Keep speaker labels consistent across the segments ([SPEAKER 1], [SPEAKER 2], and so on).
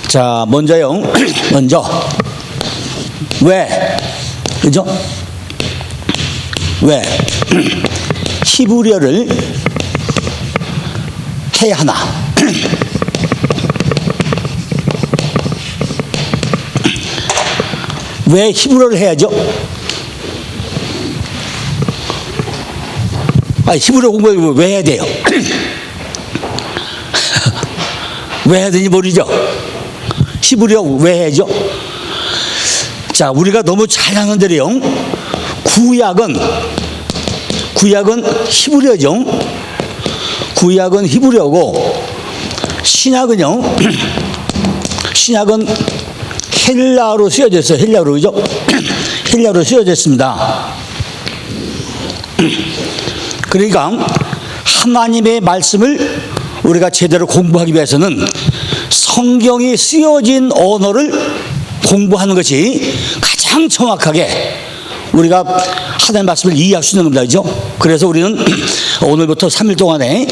[SPEAKER 1] 자, 먼저요. 먼저 왜, 그죠? 왜 히브리어를 해야 하나? 왜 히브리어를 해야죠? 히브리어 공부를 왜 해야 돼요? 왜 해야 되는지 모르죠? 히브리어 왜 해야죠? 자, 우리가 너무 잘 아는 대로요. 구약은 히브리어죠. 구약은 히브리어고 신약은요. 신약은 헬라어로 쓰여졌어요. 헬라어로, 그죠? 헬라어로 쓰여졌습니다. 그러니까 하나님의 말씀을 우리가 제대로 공부하기 위해서는 성경이 쓰여진 언어를 공부하는 것이 가장 정확하게 우리가 하나님의 말씀을 이해할 수 있는 겁니다. 그죠? 그래서 우리는 오늘부터 3일 동안에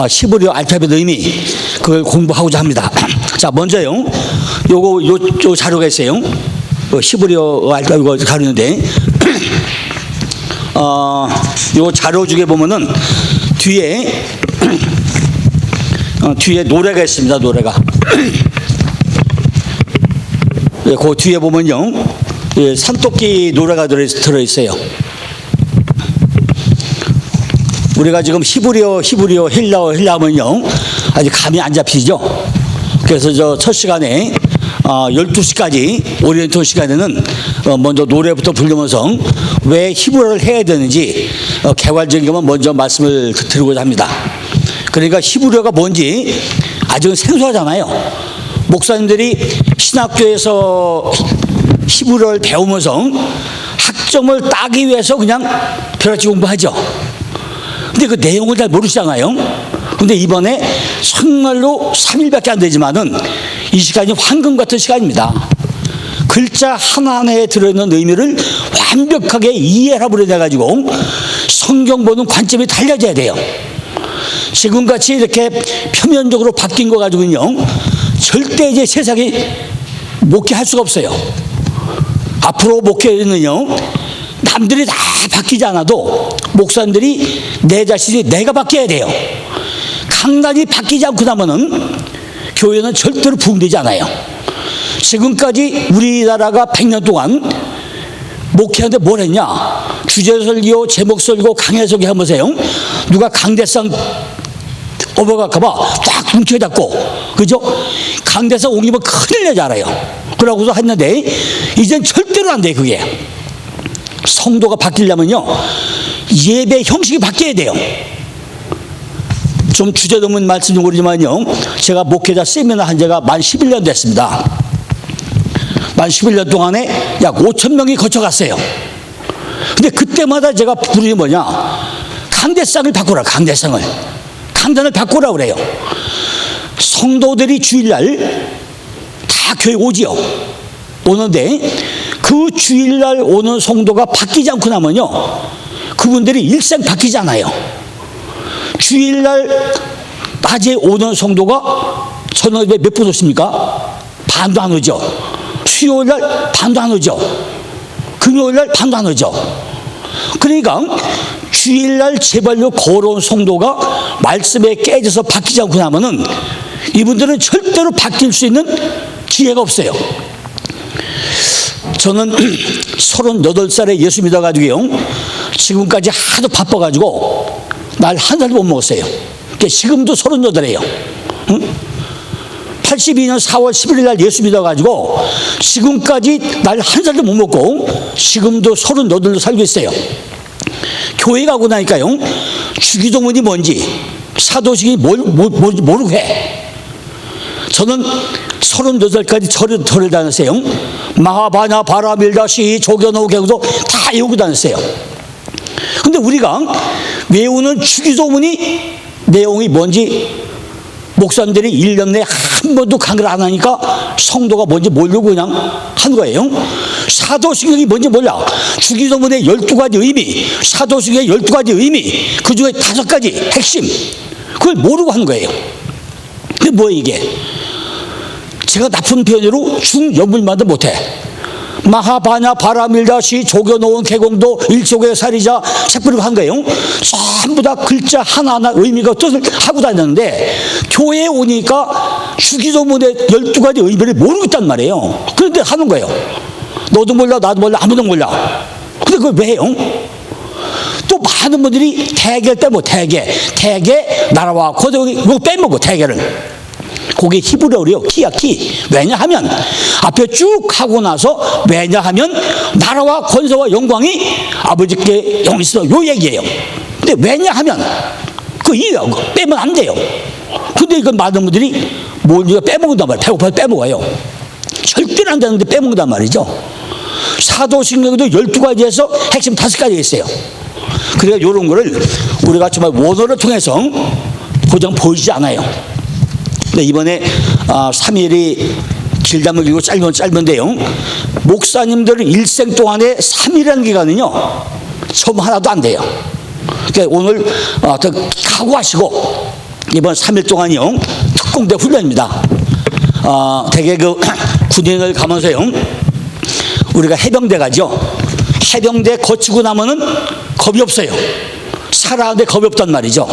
[SPEAKER 1] 히브리어 알파벳 의미 그걸 공부하고자 합니다. 자, 먼저요. 요 자료가 있어요. 히브리어 알파벳 자료인데 요 자료 중에 보면은 뒤에 노래가 있습니다. 노래가. 그 뒤에 보면요. 산토끼 노래가 들어있어요. 우리가 지금 히브리어, 헬라어 하면요. 아직 감이 안 잡히죠. 그래서 저 첫 시간에 12시까지 오리엔털 시간에는 먼저 노래부터 부르면서 왜 히브리어를 해야 되는지 개괄적인 것만 먼저 말씀을 드리고자 합니다. 그러니까 히브리어가 뭔지 아직은 생소하잖아요. 목사님들이 신학교에서 히브리어를 배우면서 학점을 따기 위해서 그냥 벼락치 공부하죠. 근데 그 내용을 잘 모르시잖아요. 근데 이번에 정말로 3일밖에 안 되지만은 이 시간이 황금 같은 시간입니다. 글자 하나하나에 들어있는 의미를 완벽하게 이해하려고 해가지고 성경 보는 관점이 달라져야 돼요. 지금같이 이렇게 표면적으로 바뀐 거 가지고는요, 절대 이제 세상이 목회할 수가 없어요. 앞으로 목회는요, 남들이 다 바뀌지 않아도 목사님들이 내 자신이 내가 바뀌어야 돼요. 강단이 바뀌지 않고 나면은 교회는 절대로 부흥되지 않아요. 지금까지 우리나라가 100년 동안 목회하는데 뭘 했냐? 주제 설교, 제목 설교, 강해 설교 하면서요, 누가 강대상 업어갈까봐 딱 뭉쳐잡고, 그죠? 강대상 옮기면 큰일 나지 않아요. 그러고서 했는데 이젠 절대로 안 돼. 그게 성도가 바뀌려면요, 예배 형식이 바뀌어야 돼요. 좀 주제 넘은 말씀인지 모르지만요, 제가 목회자 세미나 한 지가 만 11년 됐습니다. 만 11년 동안에 약 5,000명이 거쳐갔어요. 근데 그때마다 제가 부르는 뭐냐, 강대상을 바꾸라. 강대상을, 강단을 바꾸라 그래요. 성도들이 주일날 다 교회 오지요. 오는데 그 주일날 오는 성도가 바뀌지 않고 나면요, 그분들이 일생 바뀌지 않아요. 주일날 낮에 오는 성도가 저녁에 몇 분 오십니까? 반도 안 오죠. 수요일날 반도 안 오죠. 금요일날 반도 안 오죠. 그러니까 주일날 제발로 걸어온 성도가 말씀에 깨져서 바뀌지 않고 나면은 이분들은 절대로 바뀔 수 있는 기회가 없어요. 저는 38살에 예수 믿어가지고요, 지금까지 하도 바빠가지고 날 한 살도 못 먹었어요. 그러니까 지금도 38이에요. 82년 4월 11일 날 예수 믿어가지고 지금까지 날 한 살도 못 먹고 지금도 38로 살고 있어요. 교회 가고 나니까요, 주기도문이 뭔지, 사도식이 모르고 해. 저는 38까지 절을 다녔어요. 마하바냐 바라밀다시 조견호경도 다 외우고 다녔어요. 근데 우리가 외우는 주기도문이 내용이 뭔지 목사님들이 1년 내에 한 번도 강의를 안 하니까 성도가 뭔지 모르고 그냥 한 거예요. 사도신경이 뭔지 몰라. 주기도문의 12가지 의미, 사도신경의 12가지 의미, 그 중에 5가지 핵심, 그걸 모르고 한 거예요. 근데 뭐예요 이게? 자체가 나쁜 편으로 중여물만도 못해. 마하바냐 바라밀다시 조겨놓은 개공도 일족의 살이자 책부리고 한 거예요. 전부 다 글자 하나하나 의미가 뜻을 하고 다녔는데 교회에 오니까 주기도문의 12가지 의미를 모르고 있단 말이에요. 그런데 하는 거예요. 너도 몰라 나도 몰라 아무도 몰라. 근데 그걸 왜 해요? 또 많은 분들이 대개를 빼먹어. 대개 나라와 고대 이거 빼먹어. 대개를. 그게 히브리어요. 키야 키. 왜냐하면 앞에 쭉 하고 나서 왜냐하면 나라와 권세와 영광이 아버지께 영이 있어. 요 얘기예요. 근데 왜냐하면 그 이유야. 빼면 안 돼요. 근데 이건 많은 분들이 뭘 빼먹는단 말이에요. 배고파서 빼먹어요. 절대로 안 되는데 빼먹는단 말이죠. 사도신경도 12가지에서 핵심 5가지 있어요. 그러니까 이런 거를 우리가 정말 원어를 통해서 고장 보이지 않아요. 근데 이번에 3일이 길다면 길고 짧으면 짧은데요. 목사님들 일생 동안에 3일이라는 기간은요. 처음 하나도 안 돼요. 그러니까 오늘 더 각오하시고 이번 3일 동안이요. 특공대 훈련입니다. 대개 그 군인을 가면서요. 우리가 해병대 가죠. 해병대 거치고 나면은 겁이 없어요. 살아가는데 겁이 없단 말이죠.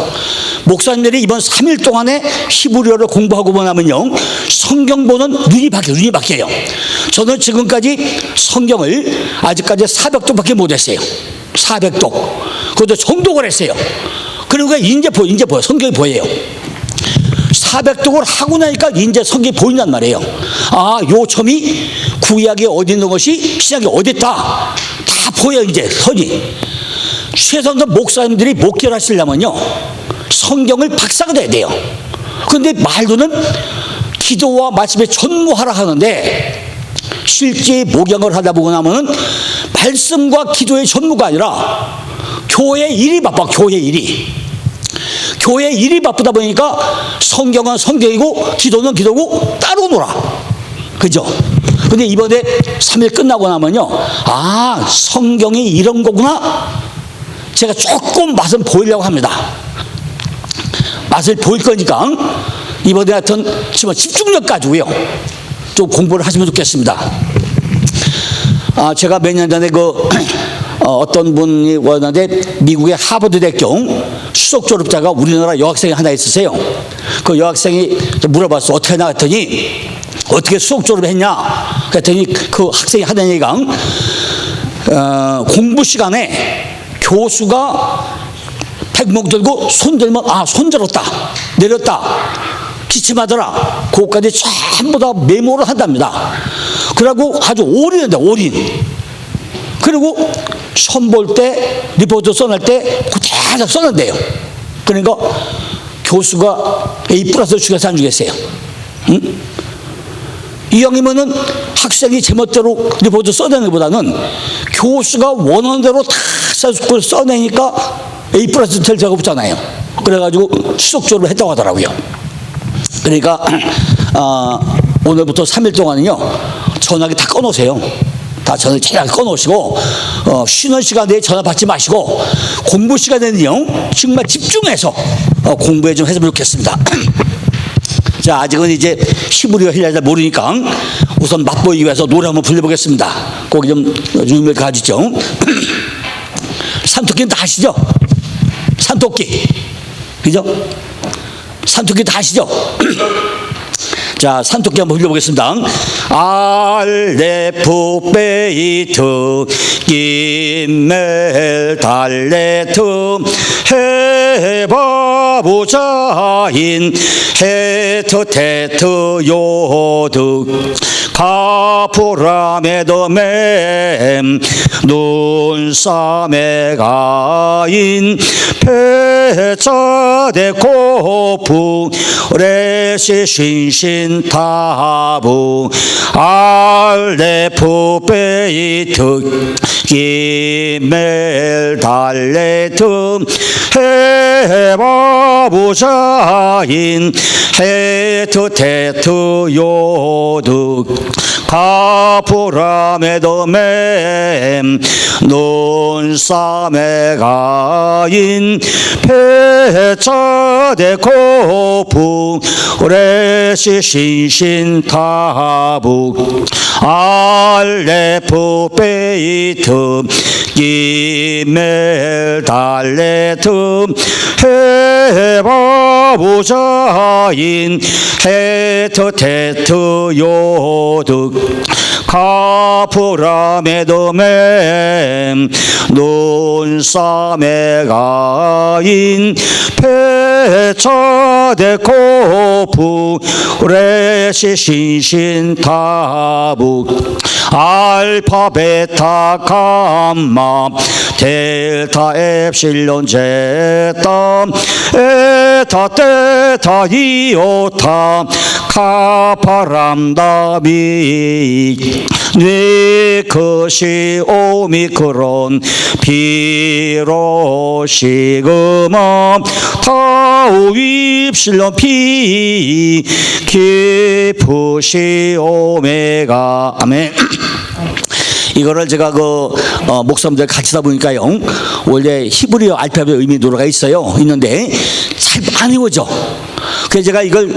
[SPEAKER 1] 목사님들이 이번 3일 동안에 히브리어를 공부하고 나면요. 성경 보는 눈이 바뀌어요. 저는 지금까지 성경을 아직까지 400독밖에 못했어요. 400독. 그것도 정독을 했어요. 그리고 이제 보여. 성경이 보여요. 400독을 하고 나니까 이제 성경이 보인단 말이에요. 요점이 구약에 어디 있는 것이 신약에 어디 있다. 다 보여 이제 선이. 최선도 목사님들이 목회를 하시려면요. 성경을 박사가 돼야 돼요. 그런데 말로는 기도와 말씀에 전무하라 하는데 실제 목양을 하다 보고 나면은 말씀과 기도의 전무가 아니라 교회 일이 바빠. 교회 일이 바쁘다 보니까 성경은 성경이고 기도는 기도고 따로 놀아. 그죠? 근데 이번에 3일 끝나고 나면요. 성경이 이런 거구나. 제가 조금 맛은 보이려고 합니다. 맛을 보일 거니까 이번에 하여튼 집중력 가지고요. 좀 공부를 하시면 좋겠습니다. 제가 몇 년 전에 어떤 분이 왔는데 미국의 하버드 대학교 수석 졸업자가 우리나라 여학생이 하나 있으세요. 그 여학생이 물어봤어. 어떻게 나갔더니 어떻게 수석 졸업을 했냐 그랬더니 그 학생이 하는 얘기가 공부 시간에 교수가 백목 들고 손 들면 손 들었다 내렸다 기침하더라 그것까지 전부 다 메모를 한답니다. 그러고 아주 올인한다. 올인. 그리고 시험 볼 때 리포트 써낼 때 그대로 써낸대요. 그러니까 교수가 A+ 주겠어요 안 주겠어요? 응? 이왕이면은 학생이 제멋대로 리포트 써내는 것보다는 교수가 원하는 대로 다 써내니까 A+ 될 데가 없잖아요. 그래가지고 수석 졸업을 했다고 하더라고요. 그러니까 오늘부터 3일 동안은요 전화기 다 꺼놓으세요. 다 전화기 꺼놓으시고 쉬는 시간에 전화 받지 마시고 공부 시간에는요 정말 집중해서 공부에 좀 했으면 좋겠습니다. 자, 아직은 이제 히브리어 힐라를 모르니까 우선 맛보이기 위해서 노래 한번 불러보겠습니다. 거기 좀 유명을 가지죠. 산토끼는 다 아시죠? 산토끼. 그죠? 산토끼 다 아시죠? 자, 산토끼 한번 불러보겠습니다. 알레프 베이트 김멜 달레트 해바부자인 헤트 테트 요드 카프라메더mem 눈사메가인 페차데코프 레시 신신타부 알레프 베이트 기멜 달레트 해바 바보자인 헤트 테트 요득 가포라메도 맴 논삼에 가인 패자대 고풍 오레시 신신타북 알레프 베이트 기멜 달레트 해바보자인 헤트 테트 요득 가프라메도 맴 논삼에 가인 패자대 고풍 레시 신신타북 알파 베타 감마 델타 엡실론 제타 에타 테타 이오타 카파람다 미 뇌크시 오미크론 피로 시그마 타우 입실론 피 키프시 오메가. 아멘. 이거를 제가 목사님들 같이다 보니까요, 원래 히브리어 알파벳 의미 들어가 있는데 잘 안 외워져. 그래서 제가 이걸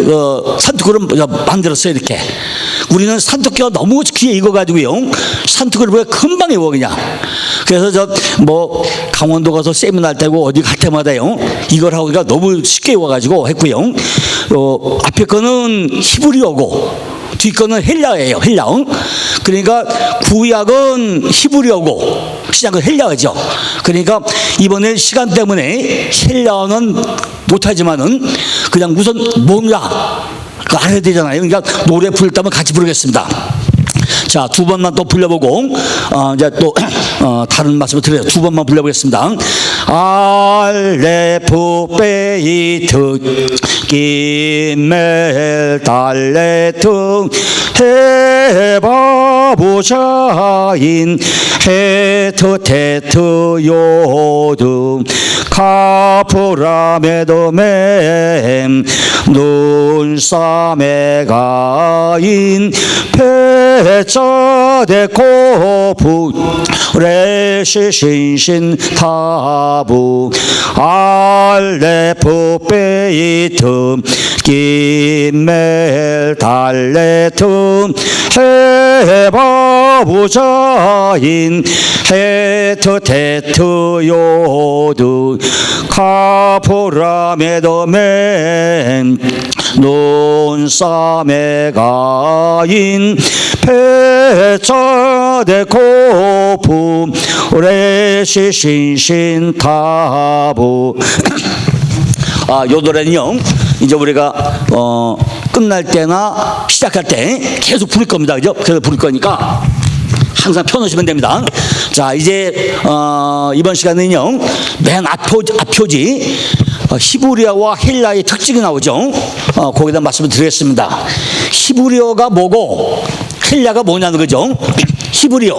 [SPEAKER 1] 산투구를 만들었어요. 이렇게 우리는 산투구가 너무 귀에 익어가지고요, 산투구를 보면 금방 외워 그냥. 그래서 강원도 가서 세미나 할 때고 어디 갈 때마다요, 이걸 하고가 너무 쉽게 외워가지고 했고요. 앞에 거는 히브리어고 뒤 거는 헬라어예요. 헬라어. 그러니까 구약은 히브리어고 신약은 헬라어죠. 그러니까 이번에 시간 때문에 헬라어는 못하지만은 그냥 우선 뭔가 알아야 되잖아요. 그러니까 노래 부를 때면 같이 부르겠습니다. 자, 두 번만 또 불러보고 이제 또 다른 말씀을 드려요. 두 번만 불러보겠습니다. 알레프 베이트 기멜 달레트 해바보자인 헤트 테트 요드 카프라메도 맴 논삼에 가인 패자대 고부 레시 신신타부 알레프 베이트 기멜 달레트 해바보자인 헤트 테트 요드 카포라메도 맴 논삼에 가인 패자대 고부 레시 신신타부. 요 노래는요, 이제 우리가 끝날 때나 시작할 때 계속 부를 겁니다. 그죠? 그래서 부를 거니까 항상 펴놓으시면 됩니다. 자, 이제 이번 시간은요, 맨 앞표지 히브리어와 헬라의 특징이 나오죠. 거기다 말씀을 드리겠습니다. 히브리어가 뭐고 헬라가 뭐냐는 거죠. 히브리어는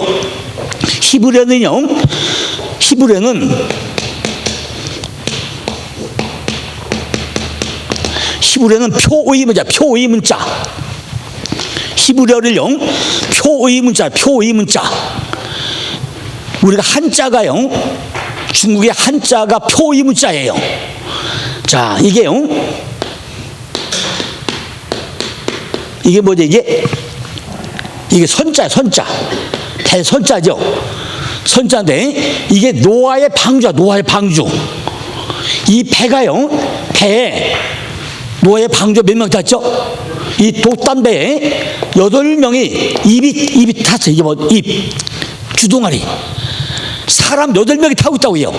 [SPEAKER 1] 표의 문자. 히브리어를요, 표의 문자. 우리가 한자가요, 중국의 한자가 표의 문자예요. 자, 이게요, 이게 뭐죠? 이게 선자. 대선자죠. 선자인데 이게 노아의 방주. 이 배가요, 배에 노아의 방주 몇 명 탔죠? 이 돛담배에 8명이 입이 탔어요. 이게 입 주둥아리 사람 8명이 타고 있다고요.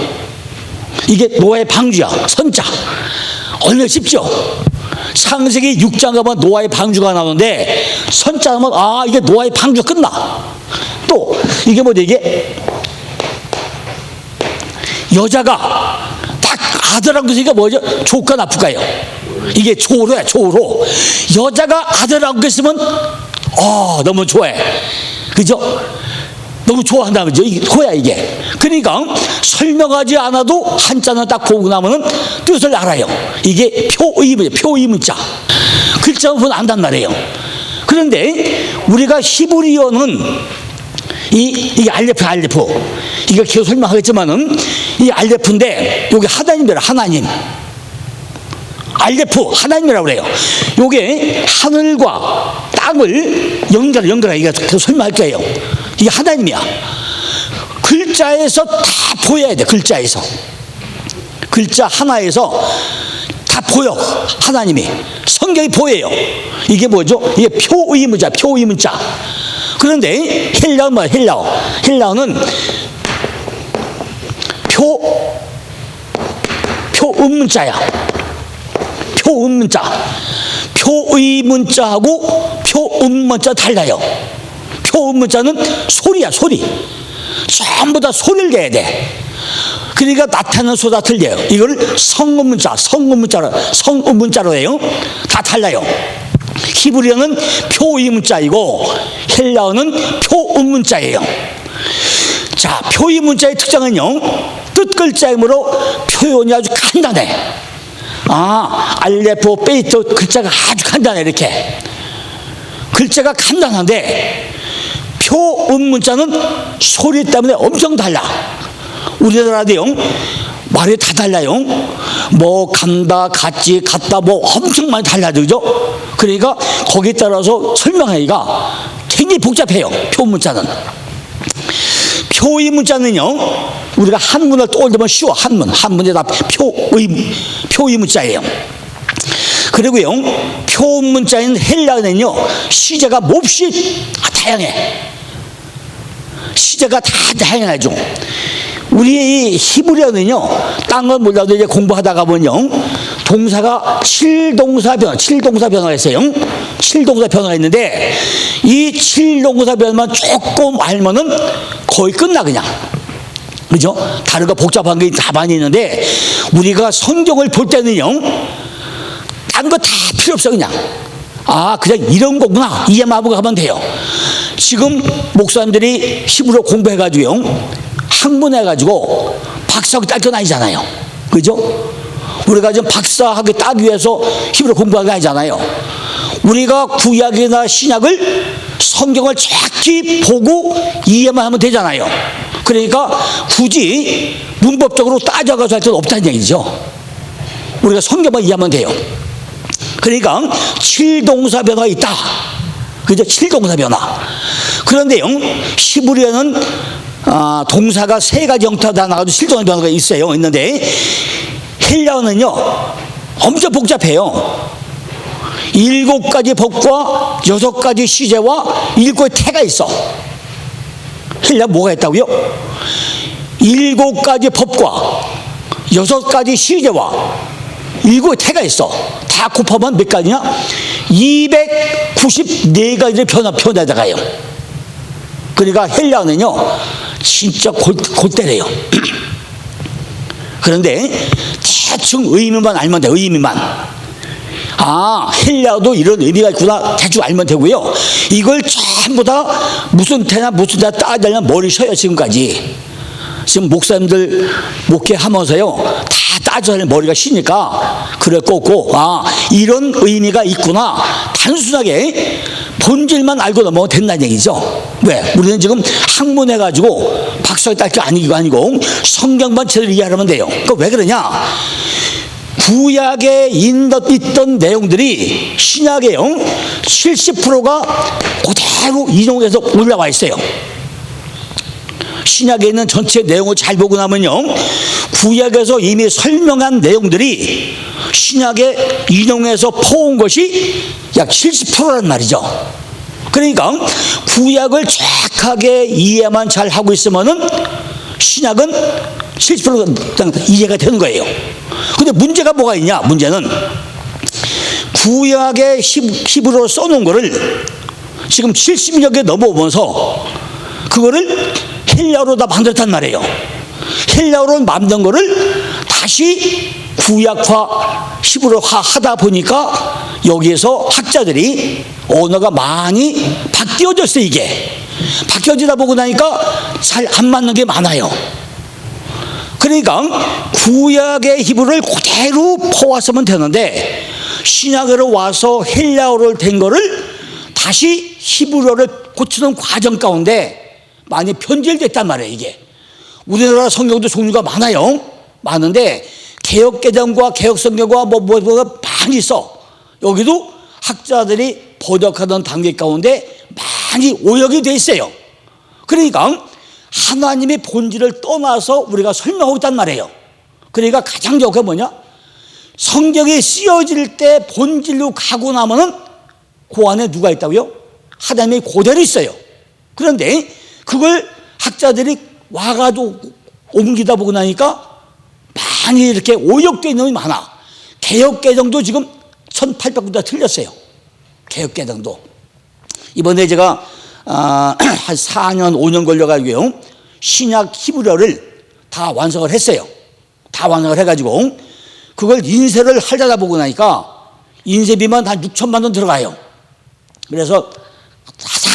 [SPEAKER 1] 이게 노아의 방주야. 선자. 얼마나 쉽죠? 창세기 6장 가면 노아의 방주가 나오는데 선자 하면 이게 노아의 방주 끝나. 또 이게 뭐죠? 이게 여자가 딱 아들하고 있으니까 뭐죠? 좋을까 나쁠까요? 이게 조로야. 조로. 여자가 아들하고 있으면 너무 좋아해. 그죠? 너무 좋아한다는 거죠. 이게 호야 이게. 그러니까 설명하지 않아도 한자는 딱 보고 나면은 뜻을 알아요. 이게 표의문자. 글자만 보면 안단 말이에요. 그런데 우리가 히브리어는 이게 알레프. 이거 계속 설명하겠지만은 이 알레프인데 여기 하나님이라 하나님. 알레프 하나님이라고 그래요. 요게 하늘과 땅을 연결해. 이거 계속 설명할 거예요. 이게 하나님이야. 글자에서 다 보여야 돼. 글자 하나에서 다 보여. 하나님이 성경이 보여요. 이게 뭐죠? 이게 표의문자. 그런데 헬라어는 뭐야? 헬라어는 표음문자야. 표의문자하고 표음문자 달라요. 표음문자는 소리야, 소리. 전부 다 소리를 내야 돼. 그러니까 나타나는 소리가 틀려요. 이걸 성음문자로 해요. 다 달라요. 히브리어는 표의문자이고 헬라어는 표음문자예요. 자, 표의문자의 특징은요, 뜻글자이므로 표현이 아주 간단해. 알레포, 베이토 글자가 아주 간단해. 이렇게 글자가 간단한데 표음문자는 소리 때문에 엄청 달라. 우리나라도요 말이 다 달라요. 뭐 간다, 같지, 같다, 뭐 엄청 많이 달라져, 그죠? 그러니까 거기에 따라서 설명하기가 굉장히 복잡해요. 표문자는. 표의문자는요 우리가 한문을 떠올리면 쉬워. 한문에 다 표의문자예요. 그리고요 표문자인 헬라어는요 시제가 몹시 다양해. 시제가 다 다양하죠. 우리 히브리어는요 딴 건 몰라도 이제 공부하다가 보면요 동사가 7동사 변화가 있어요. 7동사 변화가 있는데 이 7동사 변화만 조금 알면은 거의 끝나 그냥. 그죠? 다른 거 복잡한 게 다 많이 있는데 우리가 성경을 볼 때는요 다른 거 다 필요 없어. 그냥 그냥 이런 거구나 이해만 하고 가면 돼요. 지금 목사님들이 히브리어 공부해가지고요 학문해가지고 박사학위 딸 건 아니잖아요. 그죠? 우리가 지금 박사학위 따기 위해서 히브리어 공부하는 게 아니잖아요. 우리가 구약이나 신약을 성경을 정확히 보고 이해만 하면 되잖아요. 그러니까 굳이 문법적으로 따져가서 할 필요는 없다는 얘기죠. 우리가 성경만 이해하면 돼요. 그러니까 7동사 변화가 있다. 그죠? 7동사 변화. 그런데요 히브리어는 동사가 3가지 형태가 다 나가지고 7동사 변화가 있는데 헬라어는요 엄청 복잡해요. 7가지 법과 6가지 시제와 7개의 태가 있어. 헬라어 뭐가 있다고요? 7가지 법과 6가지 시제와 7개의 태가 있어. 다 곱하면 몇 가지냐? 294가지를 변화해가요. 그러니까 헬라어는요 진짜 골때려요. 그런데 대충 의미만 알면 돼. 의미만. 헬라어도 이런 의미가 있구나 대충 알면 되고요. 이걸 전부 다 무슨 태나 따지려면 머리 쉬어요. 지금까지. 지금 목사님들 목회하면서요 다 따져야 머리가 쉬니까 그럴 거고 이런 의미가 있구나 단순하게 본질만 알고 넘어가면 된다는 얘기죠. 왜? 우리는 지금 학문해가지고 박사학위 딸 게 아니고 성경만 제대로 이해하면 돼요. 그러니까 왜 그러냐? 구약에 있던 내용들이 신약에요 70%가 그대로 인용해서 올라와 있어요. 신약에 있는 전체 내용을 잘 보고 나면요 구약에서 이미 설명한 내용들이 신약에 인용해서 퍼온 것이 약 70%란 말이죠. 그러니까 구약을 정확하게 이해만 잘 하고 있으면은 신약은 70% 이해가 되는 거예요. 근데 문제가 뭐가 있냐? 문제는 구약에 히브리어로 써놓은 거를 지금 70여 개 넘어오면서 그거를 헬라어로 다 만들었단 말이에요. 헬라어로 만든 거를 다시 구약화, 히브리어화 하다 보니까 여기에서 학자들이 언어가 많이 바뀌어졌어요. 이게 박혀지다 보고 나니까 잘 안 맞는 게 많아요. 그러니까 구약의 히브리어를 그대로 퍼왔으면 되는데 신약으로 와서 헬라어를 된 거를 다시 히브리어를 고치는 과정 가운데 많이 변질됐단 말이에요. 이게 우리나라 성경도 종류가 많은데 개역개정과 개역성경과 뭐가 많이 있어. 여기도 학자들이 번역하던 단계 가운데 많이 오역이 돼 있어요. 그러니까 하나님의 본질을 떠나서 우리가 설명하고 있단 말이에요. 그러니까 가장 좋은 뭐냐? 성경이 쓰여질 때 본질로 가고 나면은 그 안에 누가 있다고요? 하나님이 그대로 있어요. 그런데 그걸 학자들이 와가지고 옮기다 보고 나니까 많이 이렇게 오역되어 있는 게 많아. 개역개정도 지금 1800구가 틀렸어요. 개역개정도. 이번에 제가 한 4년 5년 걸려가지고요 신약 히브리어를 다 완성을 했어요. 다 완성을 해가지고 그걸 인쇄를 하려다 보고 나니까 인쇄비만 한 6천만 원 들어가요. 그래서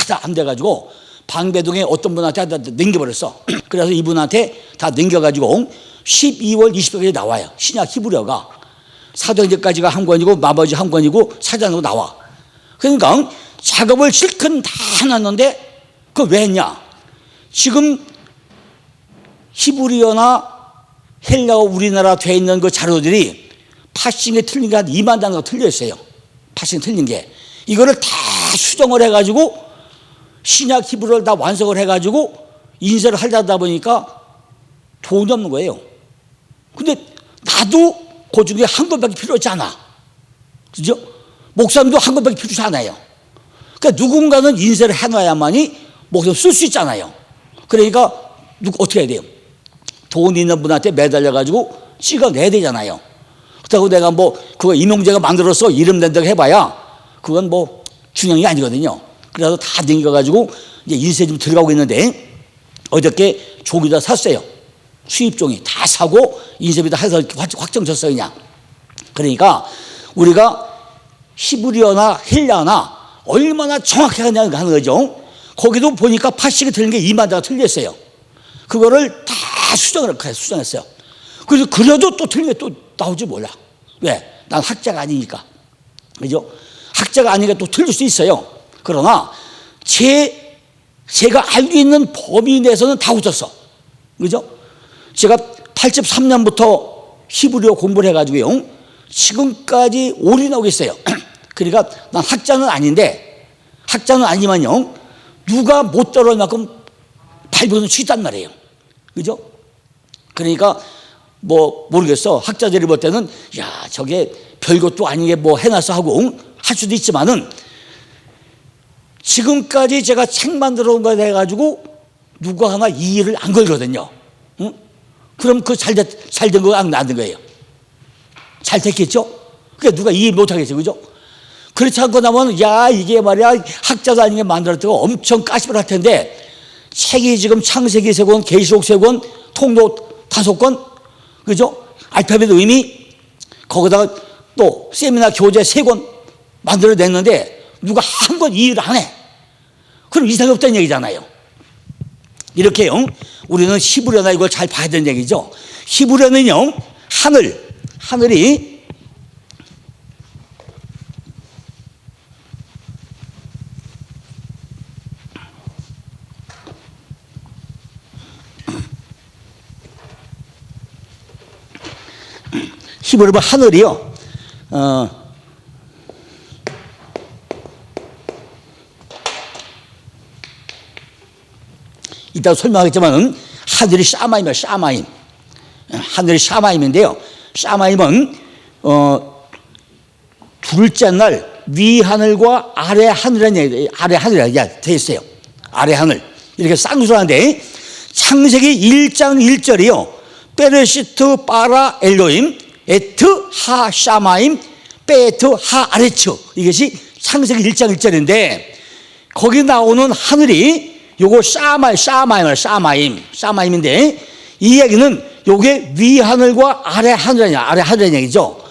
[SPEAKER 1] 다 안 돼가지고 방배동에 어떤 분한테 다 넘겨버렸어. 그래서 이분한테 다 넘겨가지고 12월 20일까지 나와요. 신약 히브리어가 사도행전까지가 한 권이고 나머지 한 권이고 사전으로 나와. 그러니까 작업을 실컷 다 해놨는데 그걸 왜 했냐? 지금 히브리어나 헬라어 우리나라 돼 있는 그 자료들이 파싱에 틀린 게 한 2만 단어가 틀려 있어요. 파싱 틀린 게. 이거를 다 수정을 해가지고 신약 히브리어를 다 완성을 해가지고 인쇄를 하려다 보니까 돈이 없는 거예요. 근데 나도 그 중에 한 권밖에 필요하지 않아. 그죠? 목사님도 한 권밖에 필요하지 않아요. 그러니까 누군가는 인쇄를 해놔야만이 목사님 쓸 수 있잖아요. 그러니까 어떻게 해야 돼요? 돈 있는 분한테 매달려가지고 찍어내야 되잖아요. 그렇다고 내가 그거 임용재가 만들어서 이름 낸다고 해봐야 그건 중요한 게 아니거든요. 그래서 다 넘겨가지고 이제 인쇄 좀 들어가고 있는데 어저께 종이 다 샀어요. 수입종이 다 사고 인쇄비 다 해서 확정 졌어요, 그냥. 그러니까 우리가 히브리어나 헬라어나 얼마나 정확히 하는 거죠. 거기도 보니까 파식이 틀린 게 2만 자가 틀렸어요. 그거를 다 수정했어요. 그래서 그래도 또 틀린 게 또 나올지 몰라. 왜? 난 학자가 아니니까. 그죠? 학자가 아니니까 또 틀릴 수 있어요. 그러나 제가 알고 있는 범위 내에서는 다 고쳤어. 그죠? 제가 83년부터 히브리어 공부를 해가지고요 지금까지 올인하고 있어요. 그러니까 난 학자는 아니지만요 누가 못 따라올 만큼 발버둥 치단 말이에요. 그죠? 그러니까 모르겠어. 학자들이 볼 때는 야 저게 별것도 아니게 해놔서 하고 할 수도 있지만은 지금까지 제가 책 만들어 온 거에 해가지고 누가 하나 이의를 안 걸거든요. 응? 그럼 그 잘된 거 안 된 거예요. 잘 됐겠죠? 그러니까 누가 이해 못 하겠죠. 그죠? 그렇지 않고 나면 야 이게 말이야 학자도 아닌 게 만들었다고 엄청 까십을 할 텐데 책이 지금 창세기 3권, 계시록 3권, 통독 5권, 그죠? 알파벳 의미 거기다가 또 세미나 교재 3권 만들어냈는데 누가 한 권 이해를 안 해. 그럼 이상이 없다는 얘기잖아요. 이렇게요 우리는 히브리어나 이걸 잘 봐야 되는 얘기죠. 히브리어는요 하늘이 히브리어 하늘이요 이따 설명하겠지만 하늘이 샤마임이에요. 샤마임. 하늘이 샤마임인데요. 샤마임은 둘째 날 위하늘과 아래 하늘이라는 얘기, 아래 하늘이라고 되어 있어요. 아래 하늘. 이렇게 쌍수하는데 창세기 1장 1절이요. 베레시트 바라 엘로임 에트 하 샤마임 베트 하 아레츠. 이것이 창세기 1장 1절인데 거기 나오는 하늘이 요거 샤마임인데 이 얘기는 요게 위하늘과 아래 하늘이라는 얘기죠.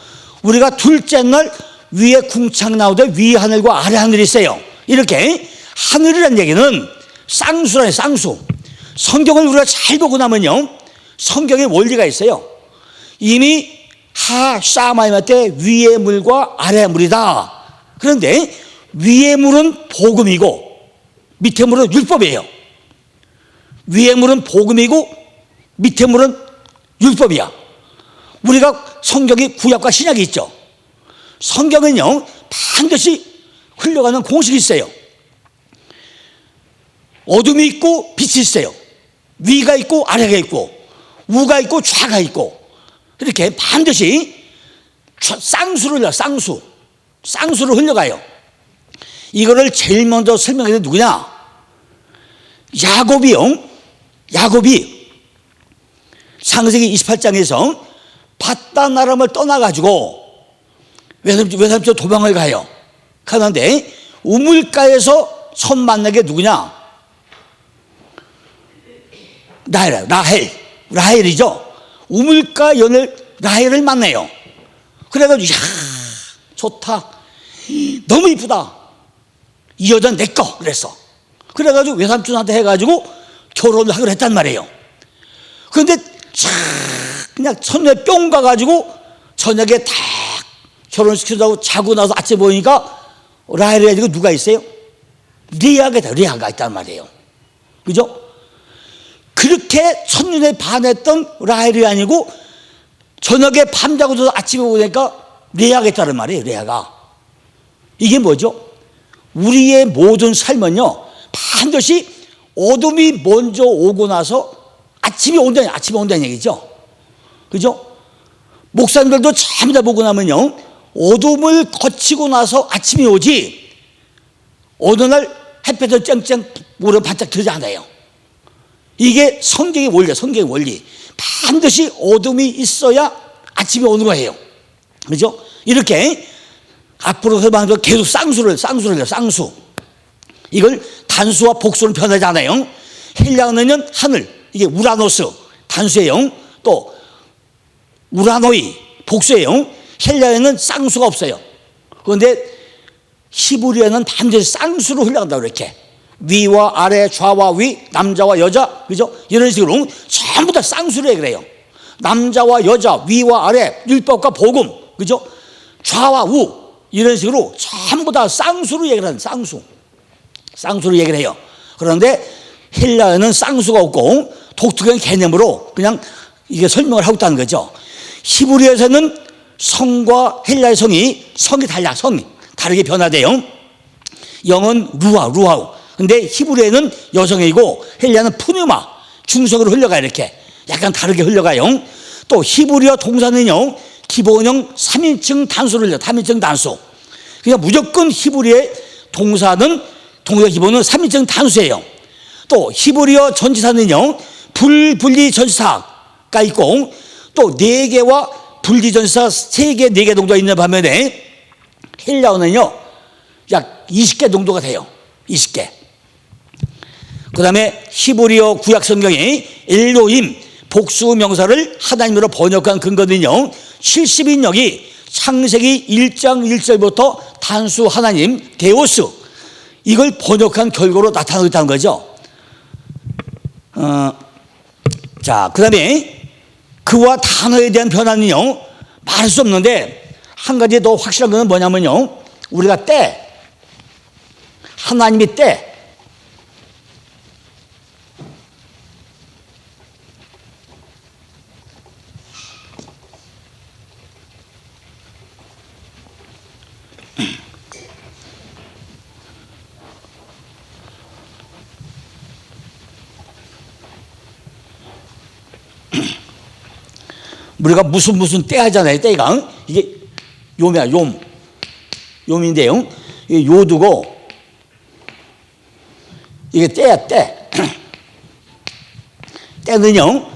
[SPEAKER 1] 우리가 둘째 날 위에 궁창 나오되 위하늘과 아래 하늘이 있어요. 이렇게 하늘이라는 얘기는 쌍수라는 쌍수. 성경을 우리가 잘 보고 나면요, 성경의 원리가 있어요. 이미 샤마이마 때 위의 물과 아래의 물이다. 그런데 위의 물은 복음이고 밑에 물은 율법이에요. 위의 물은 복음이고 밑에 물은 율법이야. 우리가 성경이 구약과 신약이 있죠. 성경은요 반드시 흘러가는 공식이 있어요. 어둠이 있고 빛이 있어요. 위가 있고 아래가 있고 우가 있고 좌가 있고, 이렇게 반드시 쌍수를 흘러가요. 이거를 제일 먼저 설명해 준 누구냐? 야곱이 창세기 28장에서 밧단아람을 떠나가지고 외삼촌 도망을 가요. 가는데 우물가에서 처음 만난 게 누구냐? 라헬이죠. 우물가 여늘 라헬을 만나요. 그래가지고 야 좋다, 너무 이쁘다, 이 여자는 내 거. 그래가지고 외삼촌한테 해가지고 결혼을 하기로 했단 말이에요. 그런데 그냥 첫날에 뿅 가가지고 저녁에 딱 결혼시키자고 자고 나서 아침에 보니까 라헬이 아니고 누가 있어요? 리아가 있단 말이에요. 그죠? 그렇게 첫눈에 반했던 라헬이 아니고 저녁에 밤 자고도 아침에 보니까 레아가 있다는 말이에요. 레아가. 이게 뭐죠? 우리의 모든 삶은요 반드시 어둠이 먼저 오고 나서 아침이 온다는 얘기죠. 그죠? 목사님들도 참 다 보고 나면요 어둠을 거치고 나서 아침이 오지, 어느 날 햇볕을 쨍쨍 모래 반짝 들지 않아요. 이게 성경의 원리야. 성경의 원리. 반드시 어둠이 있어야 아침이 오는 거예요. 그죠? 이렇게 앞으로 계속 쌍수를 해요. 쌍수. 이걸 단수와 복수는 변하지 않아요. 헬라어는 하늘, 이게 우라노스 단수예요. 또 우라노이 복수예요. 헬라어는 쌍수가 없어요. 그런데 히브리어는 반드시 쌍수로 흘러간다고. 이렇게 위와 아래, 좌와 위, 남자와 여자, 그죠? 이런 식으로 전부 다 쌍수로 얘기를 해요. 남자와 여자, 위와 아래, 율법과 복음, 그죠? 좌와 우, 이런 식으로 전부 다 쌍수로 얘기를 하는, 쌍수로 얘기를 해요. 그런데 헬라어는 쌍수가 없고 독특한 개념으로 그냥 이게 설명을 하고 있다는 거죠. 히브리어에서는 성과 헬라의 성이 다르게 변화돼요. 영은 루아우. 근데 히브리어는 여성이고 헬라는 푸뉴마, 중성으로 흘러가요. 이렇게 약간 다르게 흘러가요. 또 히브리어 동사는요 기본형 3인칭 단수를 흘려요. 3인칭 단수. 그냥 무조건 히브리어의 동사 기본은 3인칭 단수예요. 또 히브리어 전치사는요 불분리 전치사가 있고 또 4개와 분리 전치사 3개, 4개 정도가 있는 반면에 헬라어는요 약 20개 정도가 돼요. 20개. 그 다음에 히브리어 구약 성경에 엘로힘 복수 명사를 하나님으로 번역한 근거는요 70인역이 창세기 1장 1절부터 단수 하나님 데오스, 이걸 번역한 결과로 나타나고 있다는 거죠. 자, 그 다음에 그와 단어에 대한 변화는요 말할 수 없는데 한 가지 더 확실한 것은 뭐냐면요, 우리가 하나님이 우리가 무슨 때 하잖아요. 때가 이게 용인데요. 이게 요두고 이게 때야. 때는요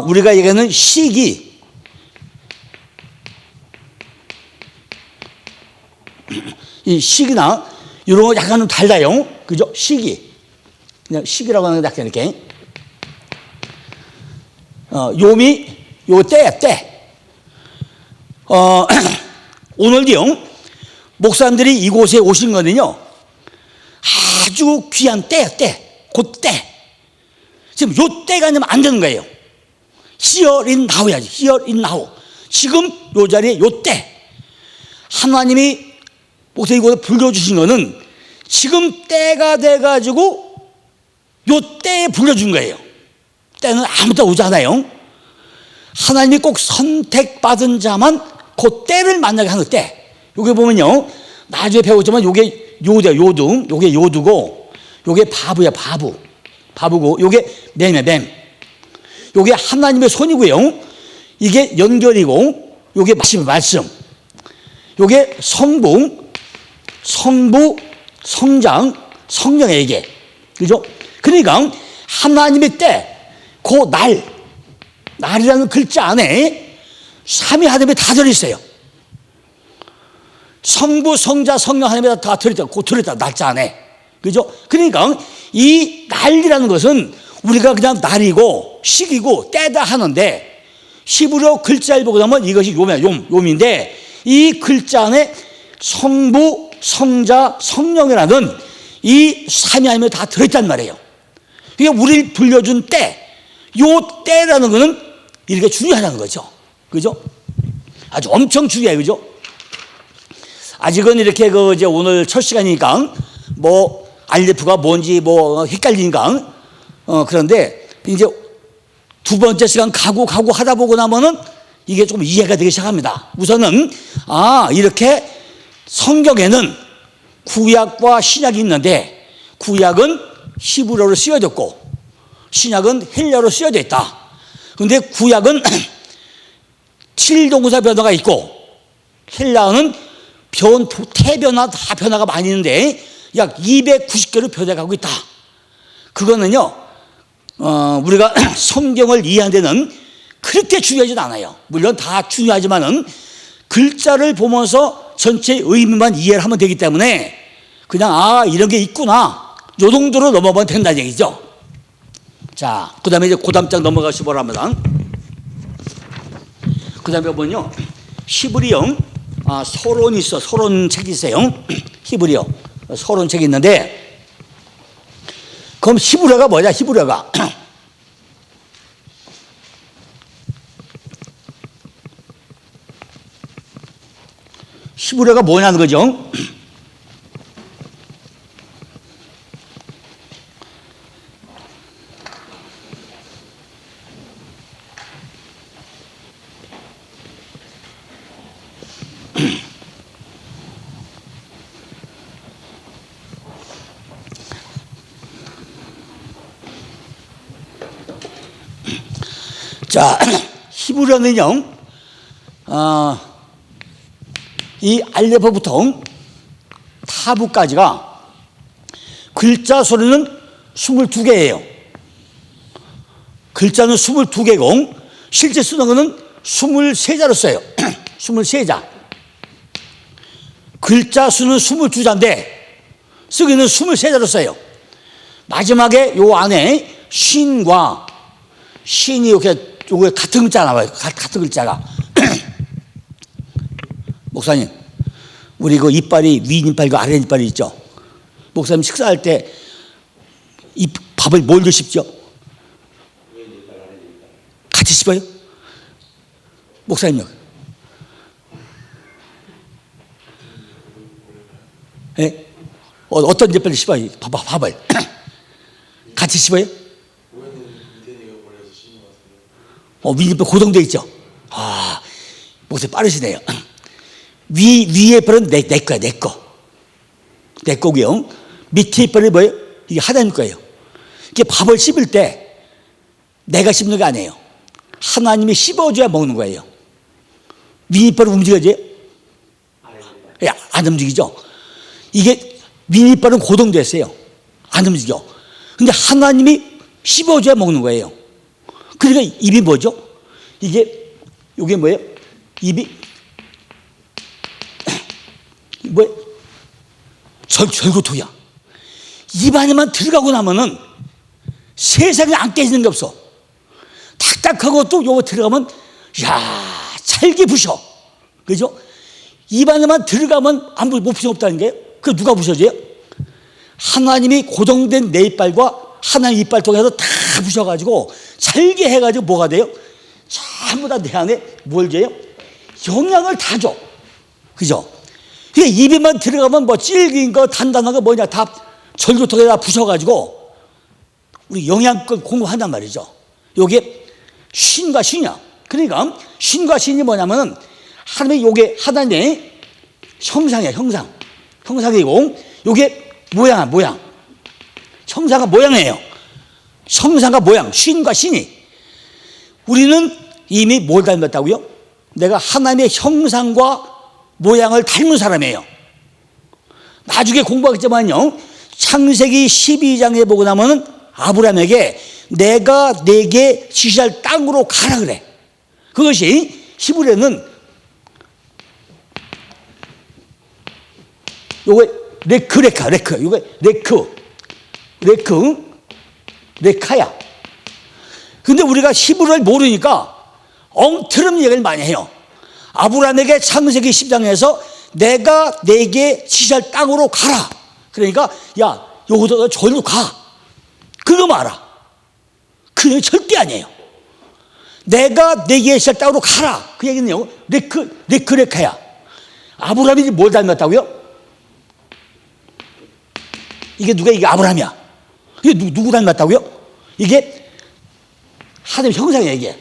[SPEAKER 1] 우리가 얘기하는 시기, 이 시기나 이런 거 약간 좀 달라요. 그죠? 시기, 그냥 시기라고 하는 게 약간 이렇게 요미 요 때야. 오늘도요 목사님들이 이곳에 오신 거는요 아주 귀한 때야. 그때. 지금 요 때가 아니면 안 되는 거예요. Here in now야지. Here in now. 지금 요 자리에 요 때. 하나님이 목사님 이거 불러주신 거는 지금 때가 돼가지고 요 때에 불러준 거예요. 때는 아무도 오지 않아요. 하나님이 꼭 선택받은 자만 그 때를 만나게 하는 때. 요게 보면요. 나중에 배우지만 요게 요대, 요두. 요게 요두고 요게 바부야, 바부. 바부고 요게 뱀이야, 뱀. 요게 하나님의 손이고요. 이게 연결이고 요게 말씀. 요게 성부, 성장, 성령에게. 그죠? 그러니까 하나님의 때, 그 날이라는 글자 안에 삼위 하나님이 다 들어있어요. 성부, 성자, 성령 하나님이 다 들어있다. 그 들어있다. 날짜 안에. 그죠? 그러니까 이 날이라는 것은 우리가 그냥 날이고 시기고 때다 하는데 히브리어 글자를 보고 나면 이것이 욤인데 이 글자 안에 성부, 성자, 성령이라는 이 삼위 하나님이 다 들어있단 말이에요. 그게 우리를 불려준 때, 요 때라는 것은 이렇게 중요하다는 거죠. 그죠? 아주 엄청 중요해요. 그죠? 아직은 이렇게 이제 오늘 첫 시간이니까 알레프가 뭔지 헷갈리니까 그런데 이제 두 번째 시간 가고 하다 보고 나면은 이게 좀 이해가 되기 시작합니다. 우선은 이렇게 성경에는 구약과 신약이 있는데 구약은 히브리어로 쓰여졌고 신약은 헬라어로 쓰여져 있다. 그런데 구약은 7동사 변화가 있고 헬라어는 태변화 다 변화가 많이 있는데 약 290개로 변해가고 있다. 그거는요 우리가 성경을 이해하는 데는 그렇게 중요하진 않아요. 물론 다 중요하지만은 글자를 보면서 전체 의미만 이해를 하면 되기 때문에 그냥 이런 게 있구나 요 정도로 넘어가면 된다는 얘기죠. 자, 그 다음에 이제 그 다음 장 넘어가시기 바랍니다. 그 다음에 보면요 히브리어 서론 책이 있어요. 히브리어 서론 책이 있는데 그럼 히브리어가 뭐냐? 히브리어가 히브리어가 뭐냐는 거죠. 자, 히브리어는요, 이 알레프부터 타부까지가 글자 수는 22개예요. 글자는 22개고 실제 쓰는 거는 23자로 써요. 23자. 글자 수는 22자인데 쓰기는 23자로 써요. 마지막에 요 안에 신이 이렇게 요게 같은 글자 나와요. 같은 글자가. 목사님, 우리 그 이빨이 위 이빨과 아래 이빨이 있죠. 목사님 식사할 때 이 밥을 뭘 드십시오? 같이 씹어요? 목사님요? 예? 어떤 이빨을 씹어요? 밥을 같이 씹어요? 윗이빨 고정되어 있죠. 목사님 빠르시네요. 위에 이빨은 내 거야, 내 거고요. 밑에 이빨이 뭐예요? 이게 하나님 거예요. 이게 밥을 씹을 때 내가 씹는 게 아니에요. 하나님이 씹어줘야 먹는 거예요. 위 이빨은 움직여져요? 안 움직이죠. 이게 위 이빨은 고정됐어요. 안 움직여. 근데 하나님이 씹어줘야 먹는 거예요. 그러니까 입이 뭐죠? 이게 뭐예요? 입이 뭐예요? 절구통이야. 입 안에만 들어가고 나면은 세상에 안 깨지는 게 없어. 탁탁하고 또 요거 들어가면 찰기 부셔. 그죠? 입 안에만 들어가면 못 부셔 없다는 게 그 누가 부셔져요? 하나님이 고정된 내 이빨과 하나님 이빨 통해서 다 부셔가지고 잘게 해가지고 뭐가 돼요? 전부 다 내 안에 뭘 줘요? 영양을 다 줘. 그죠? 그게 입에만 들어가면 뭐 질긴 거 단단한 거 뭐냐 다 절교통에 다 부셔가지고 우리 영양권 공급한단 말이죠. 요게 신과 신이야. 그러니까 신과 신이 뭐냐면은 하나님의 요게 하나님의 형상이야, 형상. 형상이고 요게 모양이야, 모양. 형상과 모양이에요. 형상과 모양, 신과 신이. 우리는 이미 뭘 닮았다고요? 내가 하나님의 형상과 모양을 닮은 사람이에요. 나중에 공부하겠지만요, 창세기 12장에 보고 나면은 아브라함에게 내가 내게 지시할 땅으로 가라 그래. 그것이 히브리어는 요게 레크레카, 요게 레카야. 근데 우리가 히브리어를 모르니까 엉터리 얘기를 많이 해요. 아브라함에게 창세기 10장에서 내가 내게 지시할 땅으로 가라. 그러니까 야, 요거도 저리로 가. 그거 알아. 그 얘기 절대 아니에요. 내가 내게 지시할 땅으로 가라. 그 얘기는요, 레크레카야. 아브라함이 뭘 닮았다고요? 이게 아브라함이야. 이게 누구 닮았다고요? 이게 하나님 형상이야, 이게.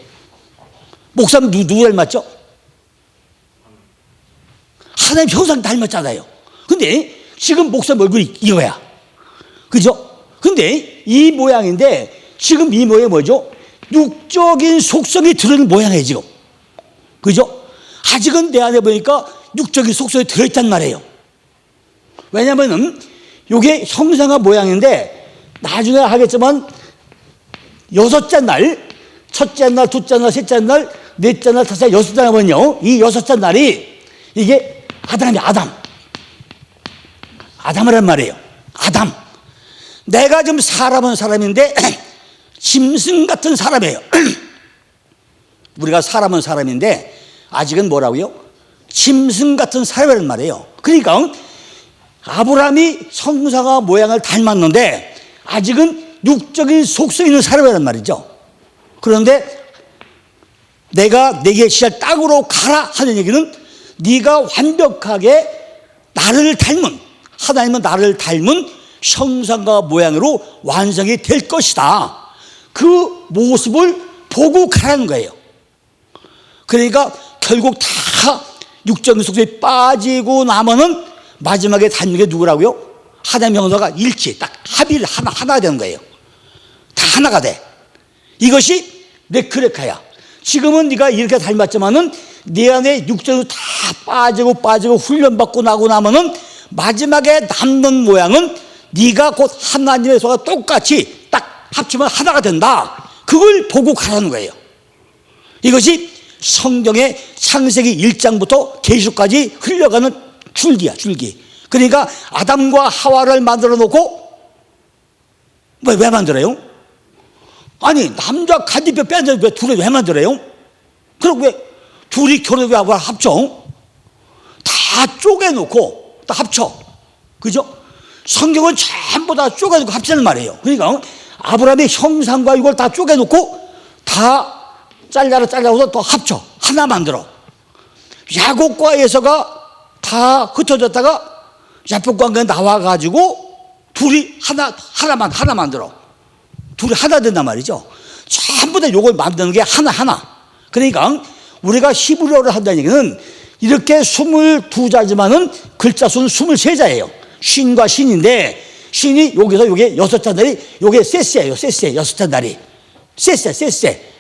[SPEAKER 1] 목사님 누구 닮았죠? 하나님 형상 닮았잖아요. 근데 지금 목사님 얼굴이 이거야. 그죠? 근데 이 모양인데 지금 이 모양이 뭐죠? 육적인 속성이 들어있는 모양이에요, 지금. 그죠? 아직은 내 안에 보니까 육적인 속성이 들어있단 말이에요. 왜냐면은 이게 형상과 모양인데 나중에 하겠지만 여섯째 날, 첫째 날, 둘째 날, 셋째 날, 넷째 날, 다섯째 날, 여섯째 날 하면요, 이 여섯째 날이 이게 아담이야, 아담이란 말이에요. 아담. 내가 좀 사람은 사람인데 짐승 같은 사람이에요. 우리가 사람은 사람인데 아직은 뭐라고요? 짐승 같은 사람이란 말이에요. 그러니까 아브라함이 형상과 모양을 닮았는데 아직은 육적인 속성이 있는 사람이란 말이죠. 그런데 내가 내게 지시할 땅으로 가라 하는 얘기는 네가 완벽하게 나를 닮은, 하나님은 나를 닮은 형상과 모양으로 완성이 될 것이다. 그 모습을 보고 가라는 거예요. 그러니까 결국 다 육적인 속성이 빠지고 나면은 마지막에 닮는 게 누구라고요? 하나님 형상과 일치, 딱 합의를 하나 되는 거예요. 다 하나가 돼. 이것이 레크레카야. 지금은 네가 이렇게 닮았지만은 네 안에 육적으로 다 빠지고 훈련받고 나고 나면은 마지막에 남는 모양은 네가 곧 하나님의 소와 똑같이 딱 합치면 하나가 된다. 그걸 보고 가라는 거예요. 이것이 성경의 창세기 1장부터 계시록까지 흘러가는 줄기야, 줄기. 그러니까 아담과 하와를 만들어 놓고 왜 만들어요? 아니, 남자 간디뼈 빼는데 왜 둘이 왜 만들어요? 그리고 왜 둘이 결혼하고 합쳐? 다 쪼개놓고 다 합쳐. 그죠? 성경은 전부 다 쪼개놓고 합치는 말이에요. 그러니까 아브라함의 형상과 이걸 다 쪼개놓고 다 잘라서 또 합쳐. 하나 만들어. 야곱과 에서가 다 흩어졌다가 야곱 관계가 나와가지고 둘이 하나 만들어. 둘이 하나 된단 말이죠. 전부 다 요걸 만드는 게 하나. 그러니까 우리가 히브리어를 한다는 얘기는 이렇게 22자지만은 글자 수는 23자예요. 신과 신인데 신이 여기서 요게 여섯째 날이 요게 세세예요. 여섯째 날이. 세세.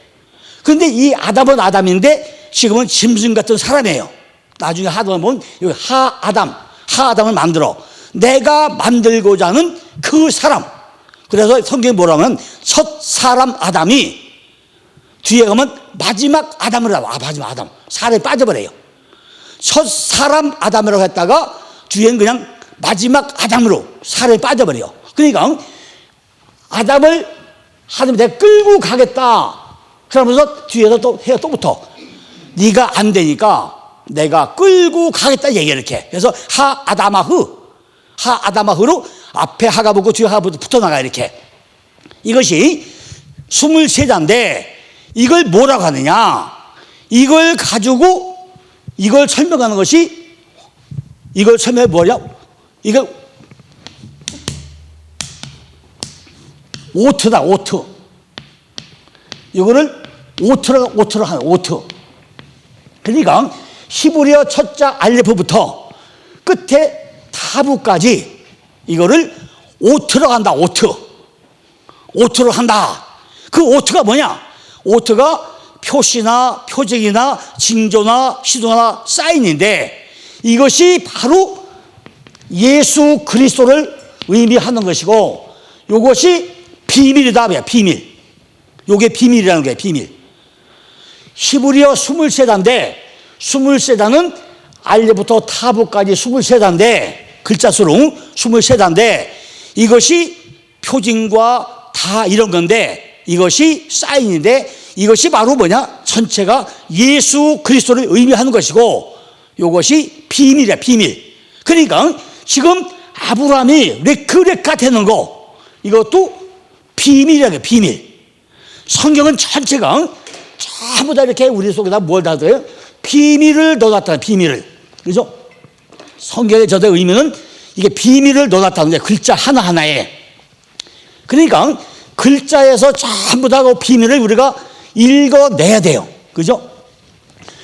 [SPEAKER 1] 그런데 이 아담은 아담인데 지금은 짐승 같은 사람이에요. 나중에 하다 보면 여기 하아담을 만들어. 내가 만들고자 하는 그 사람. 그래서 성경이 뭐라면 첫 사람 아담이 뒤에 가면 마지막 아담을 하고 마지막 아담 사람이 빠져버려요. 첫 사람 아담이라고 했다가 뒤에는 그냥 마지막 아담으로 사람이 빠져버려요. 그러니까 아담을 하나님이 내가 끌고 가겠다 그러면서 뒤에서 또 해가 또 붙어. 네가 안 되니까 내가 끌고 가겠다 얘기해. 이렇게. 그래서 하아담아흐로 앞에 하가 붙고 뒤에 하가 붙어 나가. 이렇게. 이것이 23자인데 이걸 뭐라고 하느냐? 이걸 가지고 이걸 설명하는 것이 이걸 설명해 뭐냐? 이거 오트다, 오트. 이거를 오트로 하는 오트. 그러니까 히브리어 첫자 알레프부터 끝에 타부까지 이거를 오트로 한다, 오트. 오트로 한다. 그 오트가 뭐냐? 오트가 표시나 표적이나 징조나 시도나 사인인데 이것이 바로 예수 그리스도를 의미하는 것이고 이것이 비밀이다. 비밀. 이게 비밀이라는 거예요. 비밀. 히브리어 23자인데 23자는 알레부터 타부까지 23자인데 글자 수로 23자인데 이것이 표징과 다 이런 건데 이것이 사인인데 이것이 바로 뭐냐? 전체가 예수 그리스도를 의미하는 것이고 이것이 비밀이야. 비밀. 그러니까 지금 아브라함이 레크레카 되는 거 이것도 비밀이야. 비밀. 성경은 전체가 전부 다 이렇게 우리 속에다 뭘 닫아요? 비밀을 넣어놨다. 비밀을. 그죠? 성경의 저의 의미는 이게 비밀을 넣어놨다는 거예요. 글자 하나하나에. 그러니까 글자에서 전부 다 그 비밀을 우리가 읽어내야 돼요. 그죠?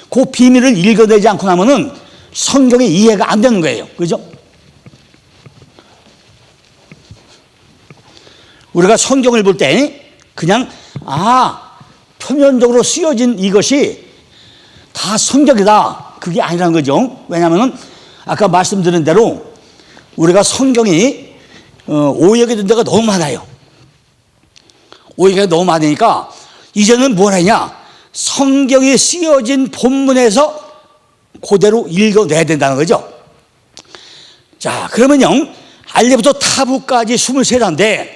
[SPEAKER 1] 그 비밀을 읽어내지 않고 나면은 성경의 이해가 안 되는 거예요. 그죠? 우리가 성경을 볼 때 그냥 표면적으로 쓰여진 이것이 다 성경이다. 그게 아니라는 거죠. 왜냐하면 아까 말씀드린 대로 우리가 성경이 오해가 된 데가 너무 많아요. 오해가 너무 많으니까 이제는 뭘 하냐? 성경이 쓰여진 본문에서 그대로 읽어내야 된다는 거죠. 자, 그러면요. 알레부터 타부까지 23자인데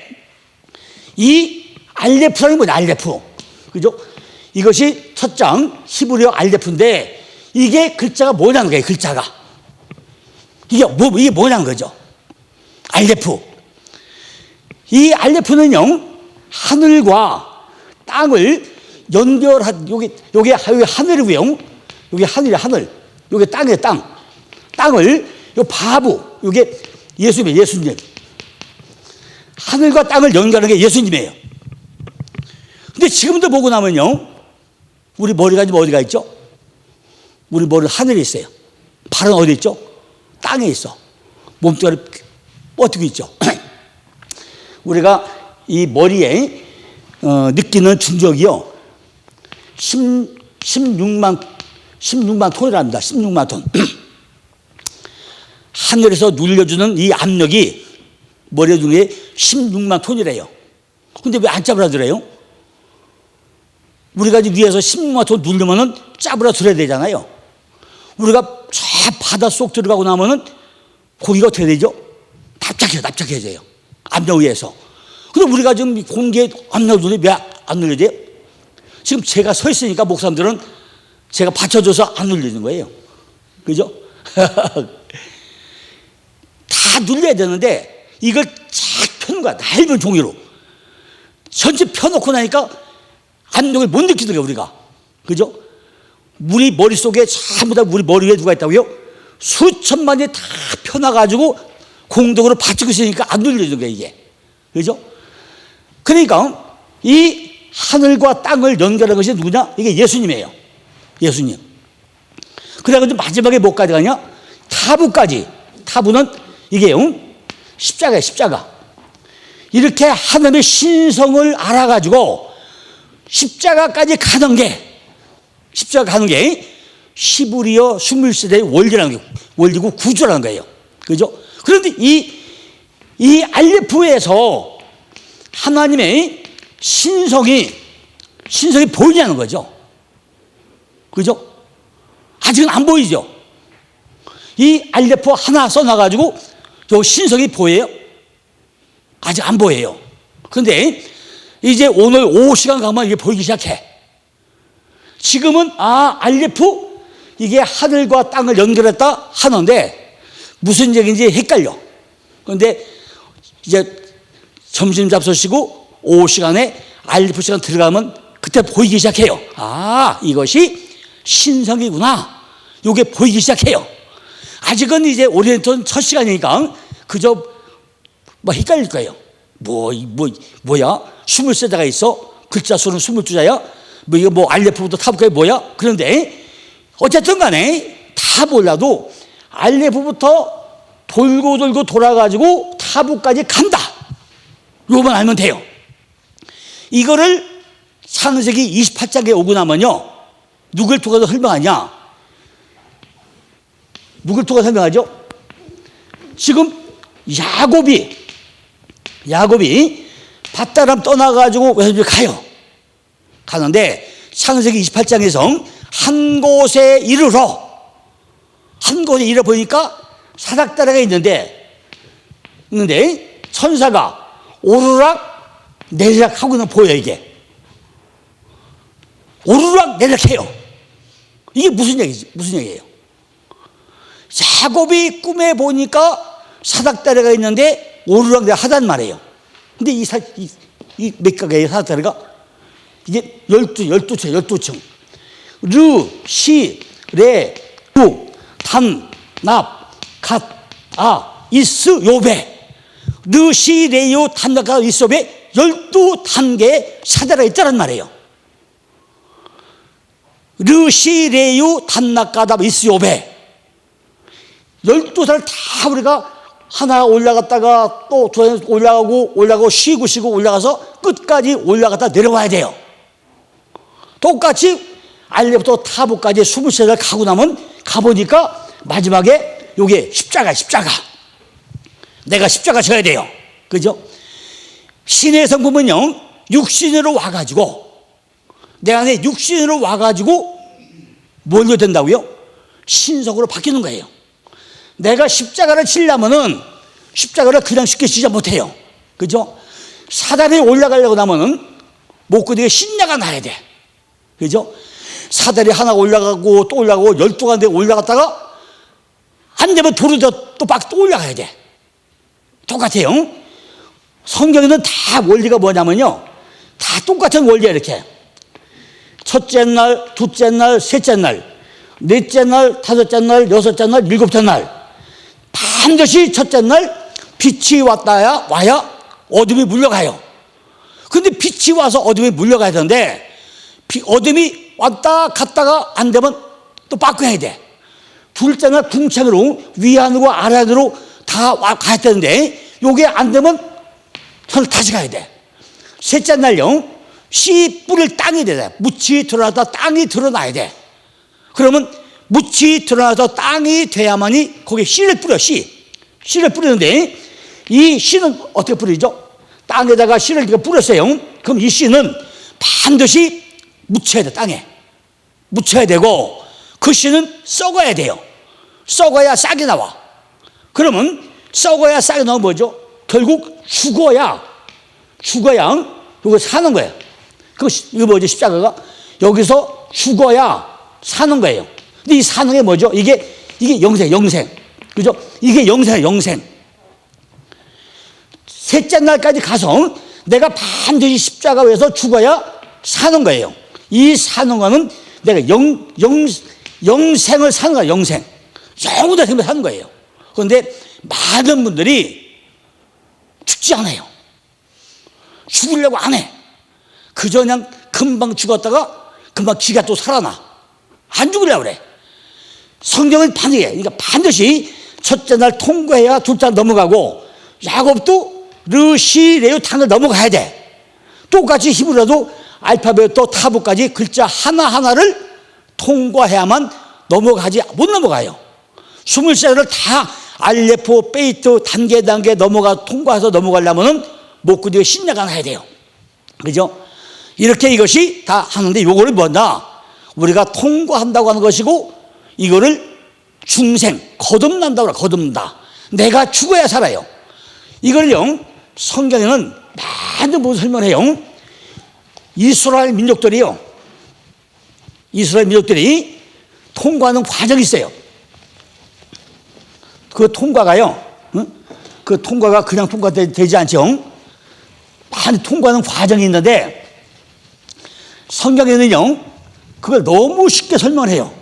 [SPEAKER 1] 이 알레프라는 게 뭐냐? 알레프. 그죠? 이것이 첫 장 히브리어 알레프인데 이게 글자가 뭐냐는 거예요. 글자가. 이게 뭐냐는 거죠. 알레프. 이 알레프는요. 하늘과 땅을 연결한 요게 하늘이고요. 요게 하늘이야. 하늘. 요게 땅이에요. 땅. 땅을 요 바부. 요게 예수님이에요. 예수님. 하늘과 땅을 연결하는 게 예수님이에요. 근데 지금도 보고 나면요. 우리 머리가 지금 어디가 있죠? 우리 머리는 하늘에 있어요. 발은 어디 있죠? 땅에 있어. 몸뚱아리 뻗고 있죠. 우리가 이 머리에 느끼는 중력이요. 16만 톤이랍니다. 16만 톤. 하늘에서 눌려주는 이 압력이 머리 중에 16만 톤이래요. 근데 왜 안 짜부라들어요? 우리가 지금 위에서 16만 톤 누르면은 짜부라들어야 되잖아요. 우리가 저 바닷속 들어가고 나면은 고기가 어떻게 되죠? 납작해져요. 압력 위에서. 근데 우리가 지금 공기에 압력을 왜 안 눌려져요? 지금 제가 서 있으니까 목사님들은 제가 받쳐줘서 안 눌리는 거예요. 그죠? 다 눌려야 되는데 이걸 쫙 펴는 거야. 넓은 종이로. 전체 펴놓고 나니까 압력을 못 느끼더라고요, 우리가. 그죠? 우리 머릿속에 전부 다 우리 머리 위에 누가 있다고요? 수천만이 다 펴놔가지고 공덕으로 받치고 있으니까 안 눌려지는 거예요, 이게. 그죠? 그러니까 이 하늘과 땅을 연결한 것이 누구냐? 이게 예수님이에요. 예수님. 그래가지고 마지막에 뭐까지 가냐? 타부까지. 타부는 이게 십자가예요, 십자가. 이렇게 하나님의 신성을 알아가지고 십자가까지 가는 게 히브리어 23세대의 원리라는 게 원리고 구조라는 거예요. 그죠? 그런데 이 알레프에서 하나님의 신성이 보이냐는 거죠. 그죠? 아직은 안 보이죠. 이 알레프 하나 써놔가지고 저 신성이 보여요? 아직 안 보여요. 그런데 이제 오늘 오후 시간 가면 이게 보이기 시작해. 지금은 알레프 이게 하늘과 땅을 연결했다 하는데 무슨 얘기인지 헷갈려. 그런데 이제 점심 잡수시고 오후 시간에 알리프 시간 들어가면 그때 보이기 시작해요. 아, 이것이 신성이구나. 이게 보이기 시작해요. 아직은 이제 오리엔트는 첫 시간이니까 그저 뭐 헷갈릴 거예요. 뭐야? 23자가 있어? 글자 수는 22자야? 뭐 이거 뭐 알레프부터 타부까지 뭐야? 그런데 어쨌든 간에 다 몰라도 알레프부터 돌고 돌아가지고 타부까지 간다. 요것만 알면 돼요. 이거를 창세기 28장에 오고 나면요, 누굴 통해서 설명하냐? 누굴 통해서 설명하죠? 지금 야곱이 밧다람 떠나가지고 외손집에 가요. 가는데 창세기 28장에서 한 곳에 이르러 보니까 사닥다리가 있는데 천사가 오르락 내리락 하고는 보여. 이게 오르락 내리락 해요. 이게 무슨 얘기예요? 야곱이 꿈에 보니까 사닥다리가 있는데 오르락 내리락 하단 말이에요. 근데 이 몇 가게의 사닥다리가 이게 12층 르, 시, 레, 루, 단, 납, 갓, 아, 이스, 요베. 르, 시, 레, 요, 단, 납, 갓, 이스, 요베 12단계의 사다리가 있다는 말이에요. 르, 시, 레, 요, 단, 납, 갓, 이스, 요베 12살을 다 우리가 하나 올라갔다가 또 올라가고 쉬고 올라가서 끝까지 올라갔다 내려와야 돼요. 똑같이 알레부터 타부까지 23살 가고 나면 가보니까 마지막에 요게 십자가. 내가 십자가 져야 돼요. 그죠? 신의 성품은요, 육신으로 와가지고, 내 안에 육신으로 와가지고 뭘로 된다고요? 신성으로 바뀌는 거예요. 내가 십자가를 치려면은 십자가를 그냥 쉽게 치지 못해요. 그죠? 사다리에 올라가려고 하면은 목구멍에 신냐가 나야 돼. 그죠? 사다리 하나 올라가고 또 올라가고 12가운데 올라갔다가 안 되면 도로 또 올라가야 돼. 똑같아요. 성경에는 다 원리가 뭐냐면요, 다 똑같은 원리야. 이렇게 첫째 날, 둘째 날, 셋째 날, 넷째 날, 다섯째 날, 여섯째 날, 일곱째 날, 반드시 첫째 날 빛이 와야 어둠이 물러가요. 근데 빛이 와서 어둠이 물러가야 되는데 어둠이 왔다 갔다가 안 되면 또 바꿔야 돼. 둘째 날 궁창으로 위안으로 아래안으로 다 가야 되는데 요게 안 되면 다시 가야 돼. 셋째 날요, 씨 뿌릴 땅이 돼야 돼. 묻이 드러나다 땅이 드러나야 돼. 그러면 묻이 드러나서 땅이 돼야만이 거기에 씨를 뿌려. 씨를 뿌리는데 이 씨는 어떻게 뿌리죠? 땅에다가 씨를 뿌렸어요. 그럼 이 씨는 반드시 묻혀야 돼. 땅에 묻혀야 되고 그 씨는 썩어야 돼요. 썩어야 싹이 나와. 그러면 썩어야 싹이 나오면 뭐죠? 결국 죽어야 이거 사는 거예요. 이거 뭐죠? 십자가가 여기서 죽어야 사는 거예요. 근데 이 사는 게 뭐죠? 이게 영생. 그죠? 이게 영생. 셋째 날까지 가서 내가 반드시 십자가 위에서 죽어야 사는 거예요. 이 사는 거는 내가 영생을 사는 거야. 영생. 영원히 사는 거예요. 그런데 많은 분들이 죽지 않아요. 죽으려고 안 해. 그저 그냥 금방 죽었다가 금방 기가 또 살아나. 안 죽으려고 그래. 성경은 반드시 첫째 날 통과해야 둘째 날 넘어가고, 야곱도 르시 레유 탄을 넘어가야 돼. 똑같이 히브리어도 알파벳부터 타부까지 글자 하나하나를 통과해야만 못 넘어가요. 23살을 다 알레포, 베이트 단계 통과해서 넘어가려면 목구멍에 신냐가 나야 돼요. 그죠? 이렇게 이것이 다 하는데, 요거를 뭐냐? 우리가 통과한다고 하는 것이고, 이거를 중생, 거듭난다고 그래. 거듭난다. 내가 죽어야 살아요. 이걸요, 성경에는 많은 분이 설명해요. 이스라엘 민족들이 통과하는 과정이 있어요. 그 통과가 그냥 통과되지 않죠. 많이 통과하는 과정이 있는데 성경에는요 그걸 너무 쉽게 설명을 해요.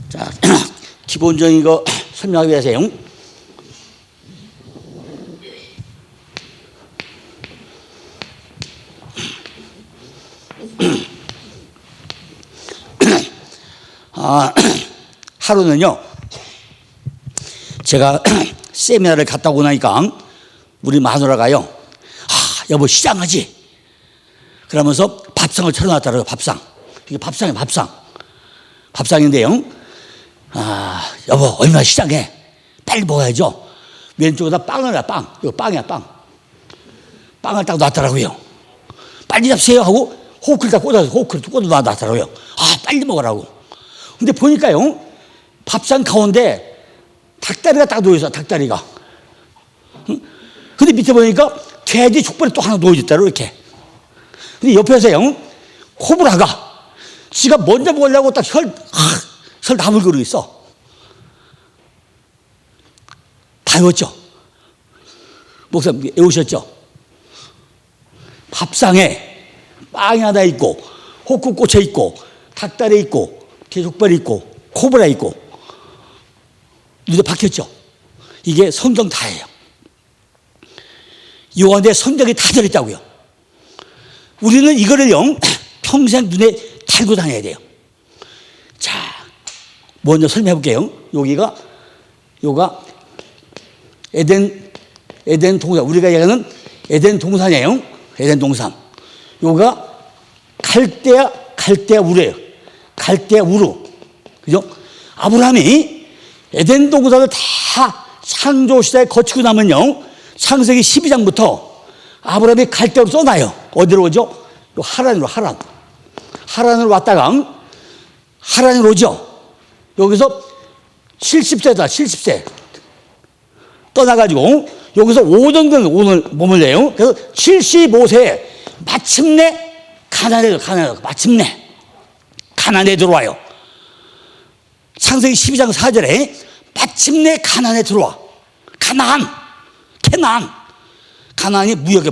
[SPEAKER 1] 자, 기본적인 거 설명하기 위해서요. 하루는요, 제가 세미나를 갔다 오고 나니까 우리 마누라가요, 여보 시장하지? 그러면서 밥상을 차려놨더라고요. 밥상. 이게 밥상이에요. 밥상인데요. 여보 얼마나 시장해? 빨리 먹어야죠. 왼쪽에다 빵을 놔. 빵. 이거 빵이야. 빵을 딱 놨더라고요. 빨리 잡세요 하고 호크를 다 꽂아서 호크를 꽂아 놨더라고요. 빨리 먹으라고. 근데 보니까요 밥상 가운데 닭다리가 딱 놓여있어. 닭다리가. 근데 밑에 보니까 돼지 족발이 또 하나 놓여있더라고 이렇게. 근데 옆에서요 코브라가 지가 먼저 먹으려고 딱 혈 나불거리고 있어. 다 외웠죠? 목사님 외우셨죠? 밥상에 빵이 하나 있고 호크 꽂혀 있고 닭다리 있고 돼지족발이 있고 코브라 있고 눈에 박혔죠? 이게 성경 다예요. 요 안에 성경이 다 들어있다고요. 우리는 이거를요 평생 눈에 달고 다녀야 돼요. 자, 먼저 설명해 볼게요. 요가 에덴 동산, 우리가 얘기하는 에덴 동산이에요. 에덴 동산. 요가 갈대아 우르예요. 갈대아 우르. 그죠? 아브라함이 에덴 동산을 다 창조 시대에 거치고 나면요. 창세기 12장부터 아브라함이 갈대아로 떠나요. 어디로 오죠? 하란으로, 하란으로 왔다가 하란으로 오죠. 여기서 70세다, 70세. 떠나가지고 여기서 5년간 오늘 머물래요. 그래서 75세에 마침내 마침내 가나안에 들어와요. 창세기 12장 4절에 마침내 가나안에 들어와. 가나안이 무역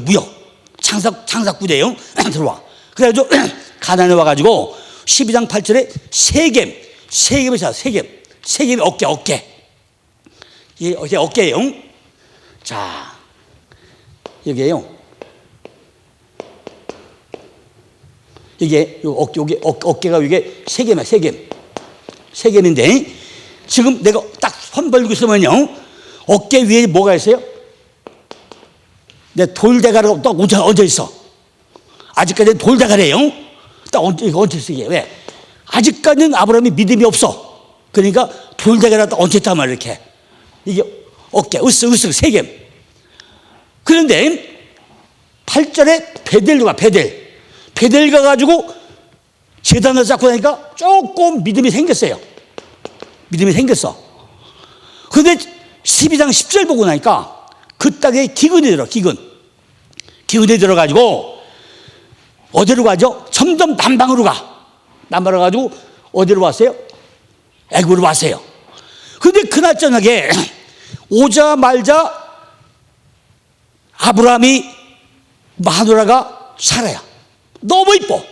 [SPEAKER 1] 창작구대요. 들어와. 그래가지고 가나안에 와가지고 12장 8절에 세겜을 찾아. 세겜이 어깨. 이게 어깨예요. 자, 여기에요. 이게 어깨가 이게 세겜이야. 세겜인데 지금 내가 딱 손 벌리고 있으면요 어깨 위에 뭐가 있어요? 내 돌대가리가 딱 얹혀 있어. 아직까지는 돌대가리예요. 딱 얹혀 있어. 이게 왜? 아직까지는 아브라함이 믿음이 없어. 그러니까 돌대가리가 딱 얹혀 있단 말이야. 이렇게. 이게 어깨, 으쓱, 세겜. 그런데 8절에 베델 가가지고 제단을 쌓고 나니까 조금 믿음이 생겼어요. 그런데 12장 10절 보고 나니까 그 땅에 기근이 들어가지고 어디로 가죠? 점점 남방으로 가가지고 어디로 왔어요? 애굽으로 왔어요. 근데 그날 저녁에 오자말자 아브라함이 마누라가 사라야. 너무 이뻐.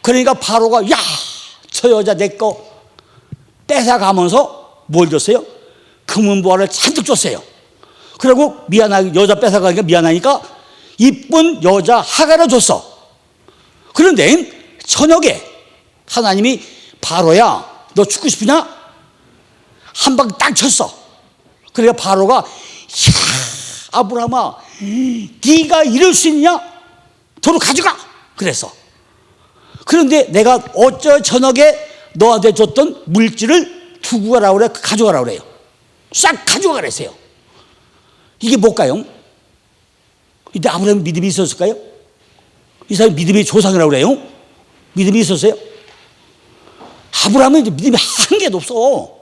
[SPEAKER 1] 그러니까 바로가 저 여자 내 거 뺏어가면서 뭘 줬어요? 금은보화를 잔뜩 줬어요. 그리고 여자 뺏어가니까 미안하니까 이쁜 여자 하가를 줬어. 그런데 저녁에 하나님이 바로야 너 죽고 싶으냐? 한 방 딱 쳤어. 그러니까 바로가 아브라함아 네가 이럴 수 있냐? 도로 가져가 그랬어. 그런데 내가 어쩌 저녁에 너한테 줬던 물질을 두고 가라고 그래, 가져가라고 그래요. 싹 가져가 그랬어요. 이게 뭘까요? 이때 아브라함 믿음이 있었을까요? 이 사람이 믿음의 조상이라고 그래요? 믿음이 있었어요? 아브라함은 믿음이 한 개도 없어.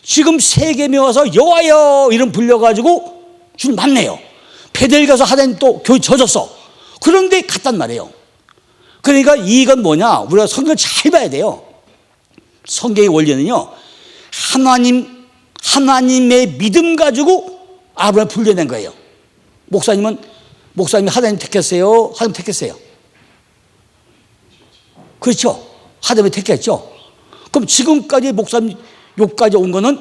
[SPEAKER 1] 지금 세겜에 와서 여호와여 이름 불려가지고 주를 만나요. 베델 가서 하나님 또 교회 져줬어. 그런데 갔단 말이에요. 그러니까 이건 뭐냐? 우리가 성경을 잘 봐야 돼요. 성경의 원리는요, 하나님의 믿음 가지고 아브라함을 불려낸 거예요. 목사님이 하나님 택했어요? 하나님 택했어요? 그렇죠. 하나님이 택했죠. 그럼 지금까지 목사님 여기까지 온 거는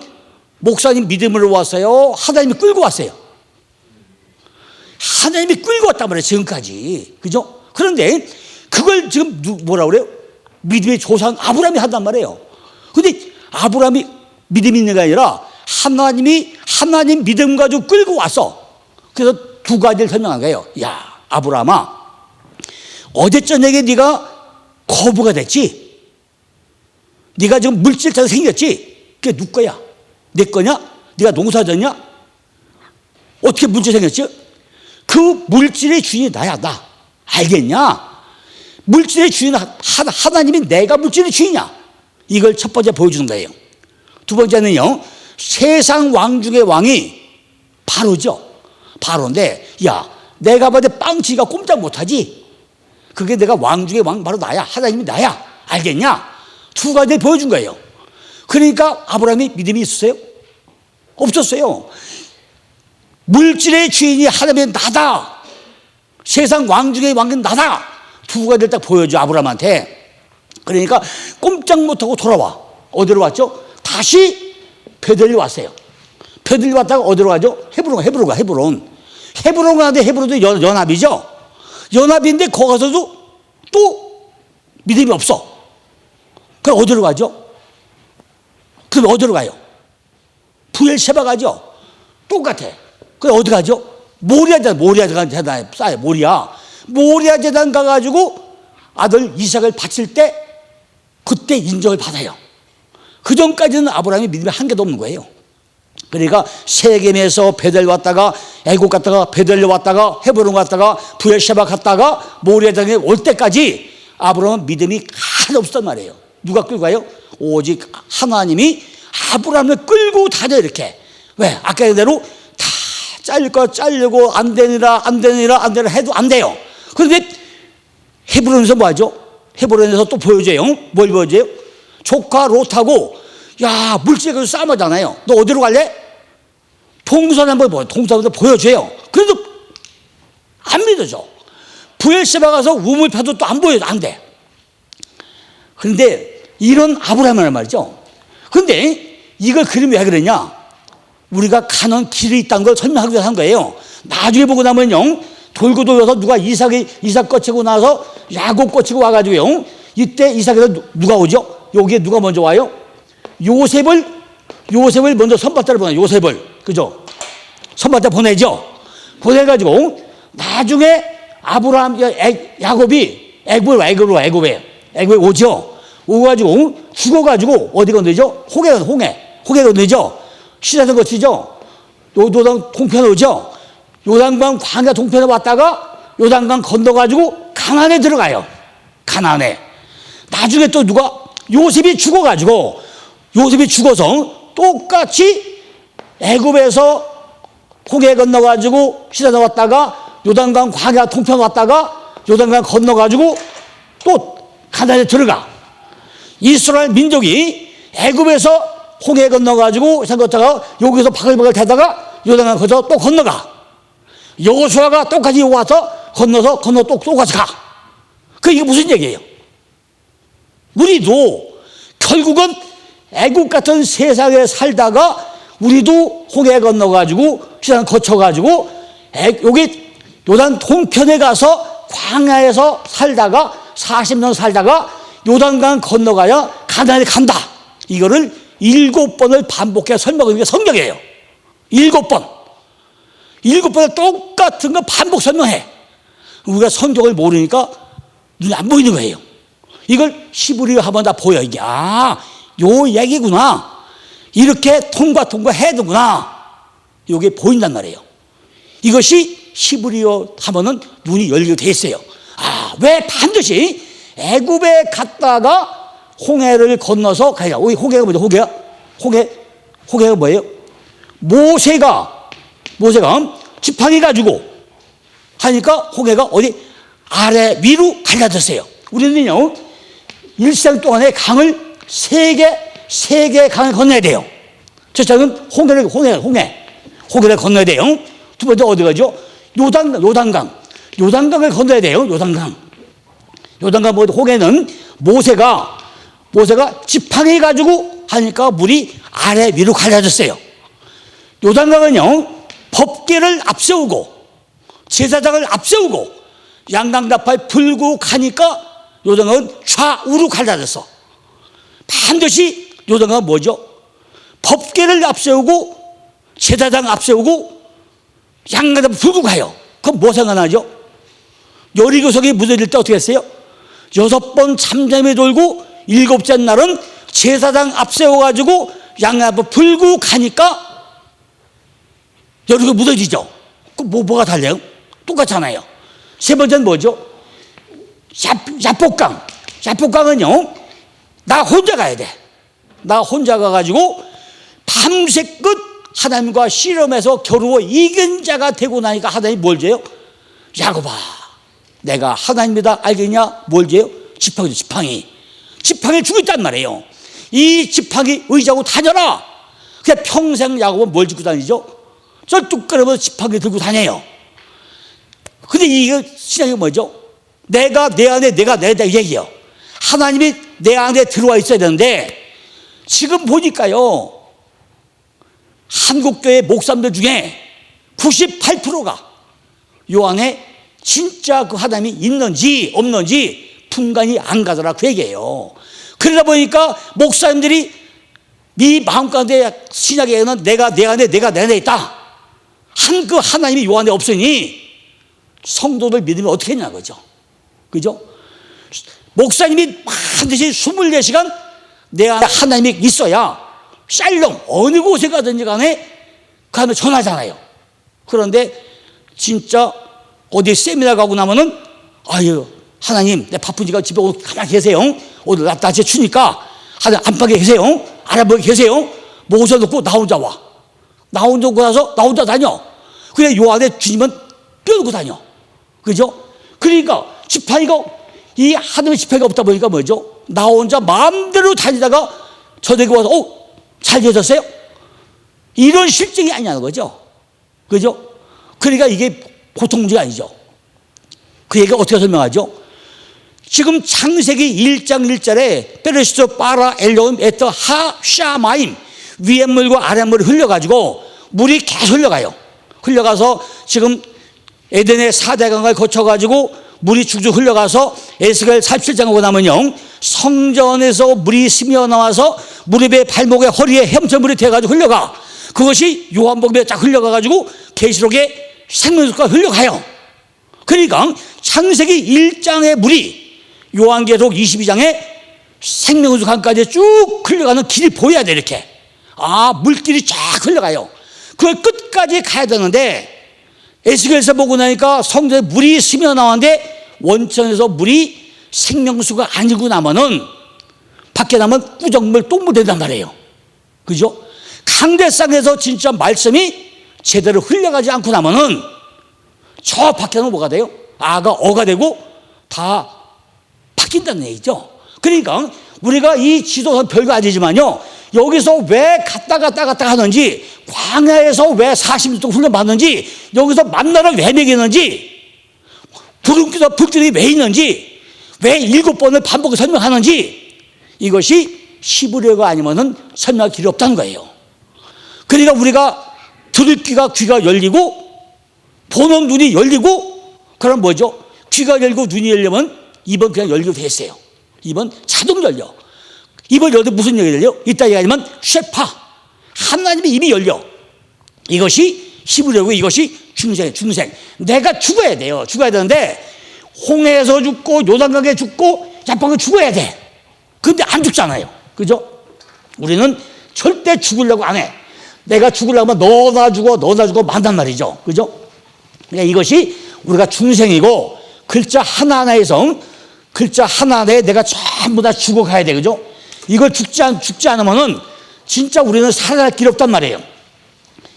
[SPEAKER 1] 목사님 믿음으로 왔어요? 하나님이 끌고 왔어요? 하나님이 끌고 왔단 말이에요. 지금까지. 그죠? 그런데 그걸 지금 뭐라 그래요? 믿음의 조상 아브라함이 한단 말이에요. 근데 아브라함이 믿음이 있는 게 아니라 하나님 믿음 가지고 끌고 왔어. 그래서 두 가지를 설명한 거예요. 야, 아브라함아, 어제 저녁에 네가 거부가 됐지? 네가 지금 물질자가 생겼지? 그게 누구 거야? 내 거냐? 네가 농사졌냐? 어떻게 물질 생겼지? 그 물질의 주인이 나야, 나. 알겠냐? 물질의 주인 하나님이 내가 물질의 주인이야. 이걸 첫 번째 보여주는 거예요. 두 번째는요, 세상 왕 중의 왕이 바로죠. 바로인데, 야, 내가 봐도 빵치가 꼼짝 못하지? 그게 내가 왕 중의 왕 바로 나야. 하나님이 나야. 알겠냐? 두 가지를 보여준 거예요. 그러니까 아브라함이 믿음이 있었어요? 없었어요. 물질의 주인이 하나님이 나다. 세상 왕 중의 왕은 나다. 두 가지를 딱 보여줘, 아브라함한테. 그러니까 꼼짝 못하고 돌아와. 어디로 왔죠? 다시 베델리 왔어요. 베델리 왔다가 어디로 가죠? 헤브론 가는데 헤브론도 연합이죠. 연합인데 거기 가서도 또 믿음이 없어. 그럼 어디로 가죠? 그럼 어디로 가요? 부엘셰바 가죠. 똑같아. 그럼 어디 가죠? 모리아 재단 쌓아요. 모리아 재단 가가지고 아들 이삭을 바칠 때 그때 인정을 받아요. 그 전까지는 아브라함이 믿음이 한 개도 없는 거예요. 그러니까 세겜에서 베델 왔다가 애굽 갔다가 베델로 왔다가 헤브론 갔다가 부엘셰바 갔다가 모리아 재단에 올 때까지 아브라함은 믿음이 하나도 없었단 말이에요. 누가 끌고 가요? 오직 하나님이 아브라함을 끌고 다녀. 이렇게. 왜? 아까 얘기대로 다 잘리고 안 되니라 해도 안 돼요. 그런데 헤브론에서 뭐 하죠? 헤브론에서 또 보여줘요. 뭘 보여줘요? 조카 롯하고, 야, 물질에 가서 싸움하잖아요. 너 어디로 갈래? 동산 한번 보여줘요. 그래도 안 믿어져. 부엘셰바 가서 우물 파도 또 안 보여줘. 안 돼. 그런데 이런 아브라함이란 말이죠. 그런데 이걸 그림이 왜 그러냐? 우리가 가는 길이 있다는 걸 설명하기 위해서 한 거예요. 나중에 보고 나면요, 돌고 돌려서 누가 이삭 거치고 나서 야곱 거치고 와가지고요, 이때 이삭에서 누가 오죠? 여기에 누가 먼저 와요? 요셉을 먼저 선발자를 보내요. 요셉을. 그죠? 선발자 보내죠. 보내가지고 나중에 아브라함, 야곱이 애굽에 오죠. 오가지고 죽어가지고 어디 건너죠? 홍해 건너죠. 시내에서 거치죠. 요단 동편에 오죠. 요단강 광야 동편에 왔다가 요단강 건너가지고 가나안에 들어가요. 가나안에. 나중에 또 누가 요셉이 죽어서 똑같이 애굽에서 홍해 건너가지고 시내에 왔다가 요단강 광야 동편 왔다가 요단강 건너가지고 또 가나안에 들어가. 이스라엘 민족이 애굽에서 홍해 건너가지고 생겼다가 여기서 바글바글 대다가 요단강 거쳐 또 건너가. 여호수아가 똑같이 와서 건너서 똑같이 가. 이게 무슨 얘기예요? 우리도 결국은 애국 같은 세상에 살다가 우리도 홍해 건너가지고 시간 거쳐가지고 여기 요단 동편에 가서 광야에서 살다가 40년 살다가 요단강 건너가야 가나안에 간다. 이거를 7번을 반복해 설명하는 게 성경이에요. 7번을 똑같은 거 반복 설명해. 우리가 성경을 모르니까 눈에 안 보이는 거예요. 이걸 히브리어 하면 다 보여. 이게 요 얘기구나. 이렇게 통과해두구나. 이게 보인단 말이에요. 이것이 히브리어 하면은 눈이 열리게 돼 있어요. 왜 반드시 애굽에 갔다가 홍해를 건너서 가야. 홍해가 뭐죠? 홍해가 뭐예요? 모세가 지팡이 가지고 하니까 홍해가 어디 아래 위로 갈라졌어요. 우리는요 일생 동안에 강을 세 개 강을 건너야 돼요. 첫째는 홍해를 건너야 돼요. 두 번째 어디 가죠? 요단강을 건너야 돼요. 요단강 뭐 홍해는 모세가 지팡이 가지고 하니까 물이 아래 위로 갈라졌어요. 요단강은요 법궤를 앞세우고 제사장을 앞세우고 양강나팔 불고 가니까 요단강은 좌우로 갈라졌어. 반드시 요단강은 뭐죠? 법궤를 앞세우고 제사장 앞세우고 양강나팔 불고 가요. 그럼 뭐 생각나죠? 여리고성이 무너질 때 어떻게 했어요? 6번 잠잠히 돌고 7째 날은 제사장 앞세워가지고 양나팔 불고 가니까 여리고 무너지죠. 그럼 뭐가 달라요? 똑같잖아요. 세 번째는 뭐죠? 야복강은요 나 혼자 가야 돼. 나 혼자 가가지고 밤새끝 하나님과 씨름해서 겨루어 이긴 자가 되고 나니까 하나님이 뭘 줘요? 야곱아 내가 하나님이다 알겠냐? 뭘 줘요? 지팡이 주고 있단 말이에요. 이 지팡이 의지하고 다녀라. 그냥 평생 야곱은 뭘 짚고 다니죠? 쩔뚝거리면서 지팡이 들고 다녀요. 근데 이게 신앙이 뭐죠? 내가 내 안에 얘기해요. 하나님이 내 안에 들어와 있어야 되는데 지금 보니까요 한국교회 목사님들 중에 98%가 요 안에 진짜 그 하나님이 있는지 없는지 분간이 안 가더라 그 얘기예요. 그러다 보니까 목사님들이 네 마음가운데 신약에는 내가 내 안에 있다 한 그 하나님이 요 안에 없으니 성도들 믿으면 어떻게 했냐 그죠? 목사님이 반드시 24시간 내 안에 하나님이 있어야 샬롬 어느 곳에 가든지 간에 그 안에 전하잖아요. 그런데 진짜 어디 세미나 가고 나면은 아유 하나님 내 바쁘니까 집에 가만히 계세요. 오늘 낮에 추니까 하나님 안방에 계세요. 아래방에 계세요. 모셔놓고 나 혼자 와. 나 혼자 오고 나서 나 혼자 다녀. 그래 요 안에 주님은 뼈놓고 다녀. 그죠? 그러니까 지팡이가 이 하나님의 지팡이가 없다 보니까 뭐죠? 나 혼자 마음대로 다니다가 저녁에 와서 잘 계셨어요? 이런 실증이 아니냐는 거죠. 그죠? 그러니까 이게 보통 문제가 아니죠. 그 얘기가 어떻게 설명하죠? 지금 창세기 1장 1절에 페르시토 파라 엘로임 에터 하샤마임 위에 물과 아래 물이 흘려가지고 물이 계속 흘러가서 지금 에덴의 4대강을 거쳐가지고 물이 쭉쭉 흘러가서 에스겔 47장 오고 나면요 성전에서 물이 스며 나와서 무릎에 발목에 허리에 헤엄쳐물이 돼가지고 흘러가. 그것이 요한복음에 쫙 흘러가가지고 계시록에 생명수가 흘러가요. 그러니까 창세기 1장의 물이 요한계시록 22장에 생명수 강까지 쭉 흘러가는 길이 보여야 돼. 이렇게 물길이 쫙 흘러가요. 그걸 끝까지 가야 되는데 에스겔에서 보고 나니까 성전에 물이 스며 나왔는데 원천에서 물이 생명수가 아니고 나면은 밖에 나면 꾸정물 똥물 된단 말이에요. 그죠? 강대상에서 진짜 말씀이 제대로 흘러가지 않고 나면은 저 밖에는 뭐가 돼요? 어가 되고 다 바뀐다는 얘기죠. 그러니까 우리가 이 지도선 별거 아니지만요 여기서 왜 갔다 하는지 광야에서 왜 40년 동안 훈련받는지 여기서 만나를 왜 먹이는지 부름기도 불길이 왜 있는지 왜 7번을 반복해서 설명하는지 이것이 히브리어가 아니면은 설명할 길이 없다는 거예요. 그러니까 우리가 들을 귀가 열리고 보는 눈이 열리고 그럼 뭐죠? 귀가 열리고 눈이 열리면 입은 그냥 열리고 돼 있어요. 입은 자동 열려. 입을 열때 무슨 얘기 열려? 이따 얘기하면 쉐파 하나님의 입이 열려. 이것이 히브리어고 이것이 중생. 내가 죽어야 돼요. 죽어야 되는데 홍해에서 죽고 요단강에 죽고 야방에 죽어야 돼. 근데 안 죽잖아요. 그죠? 우리는 절대 죽으려고 안 해. 내가 죽으려고 하면 너나 죽어 만단 말이죠. 그죠? 그러니까 이것이 우리가 중생이고 글자 하나하나에서 글자 하나하나에 내가 전부 다 죽어가야 돼. 그죠? 이걸 죽지 않으면은 진짜 우리는 살아날 길이 없단 말이에요.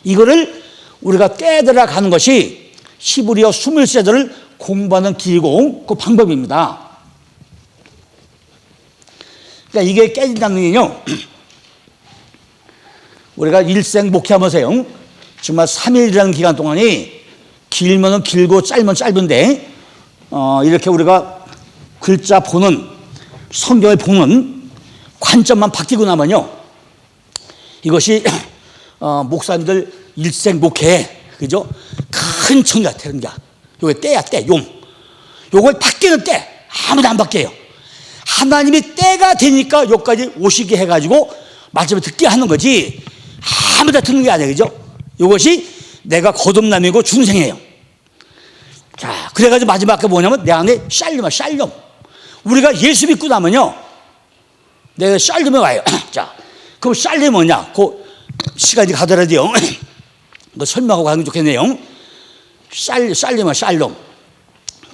[SPEAKER 1] 이거를 우리가 깨달아 가는 것이 히브리어 23절을 공부하는 길이고 그 방법입니다. 그러니까 이게 깨진다는 게요, 우리가 일생 목회하면서요, 정말 3일이라는 기간 동안이 길면은 길고 짧으면 짧은데, 이렇게 우리가 글자 보는, 성경을 보는 관점만 바뀌고 나면요, 이것이 목사님들 일생 목회에, 그죠? 큰 청이가 되는 거야. 요게 때야, 때, 용. 요걸 바뀌는 때, 아무도 안 바뀌어요. 하나님이 때가 되니까 여기까지 오시게 해가지고 말씀을 듣게 하는 거지, 아무도 듣는 게 아니에요. 그죠? 이것이 내가 거듭남이고 중생이에요. 자, 그래가지고 마지막에 뭐냐면 내 안에 샬롬이야, 샬롬. 우리가 예수 믿고 나면요, 내가 샬롬이 와요. 자, 그럼 샬롬이 뭐냐? 그 시간이 가더라도요, 뭐 설명하고 가는 게 좋겠네요. 샬롬이야, 샬롬.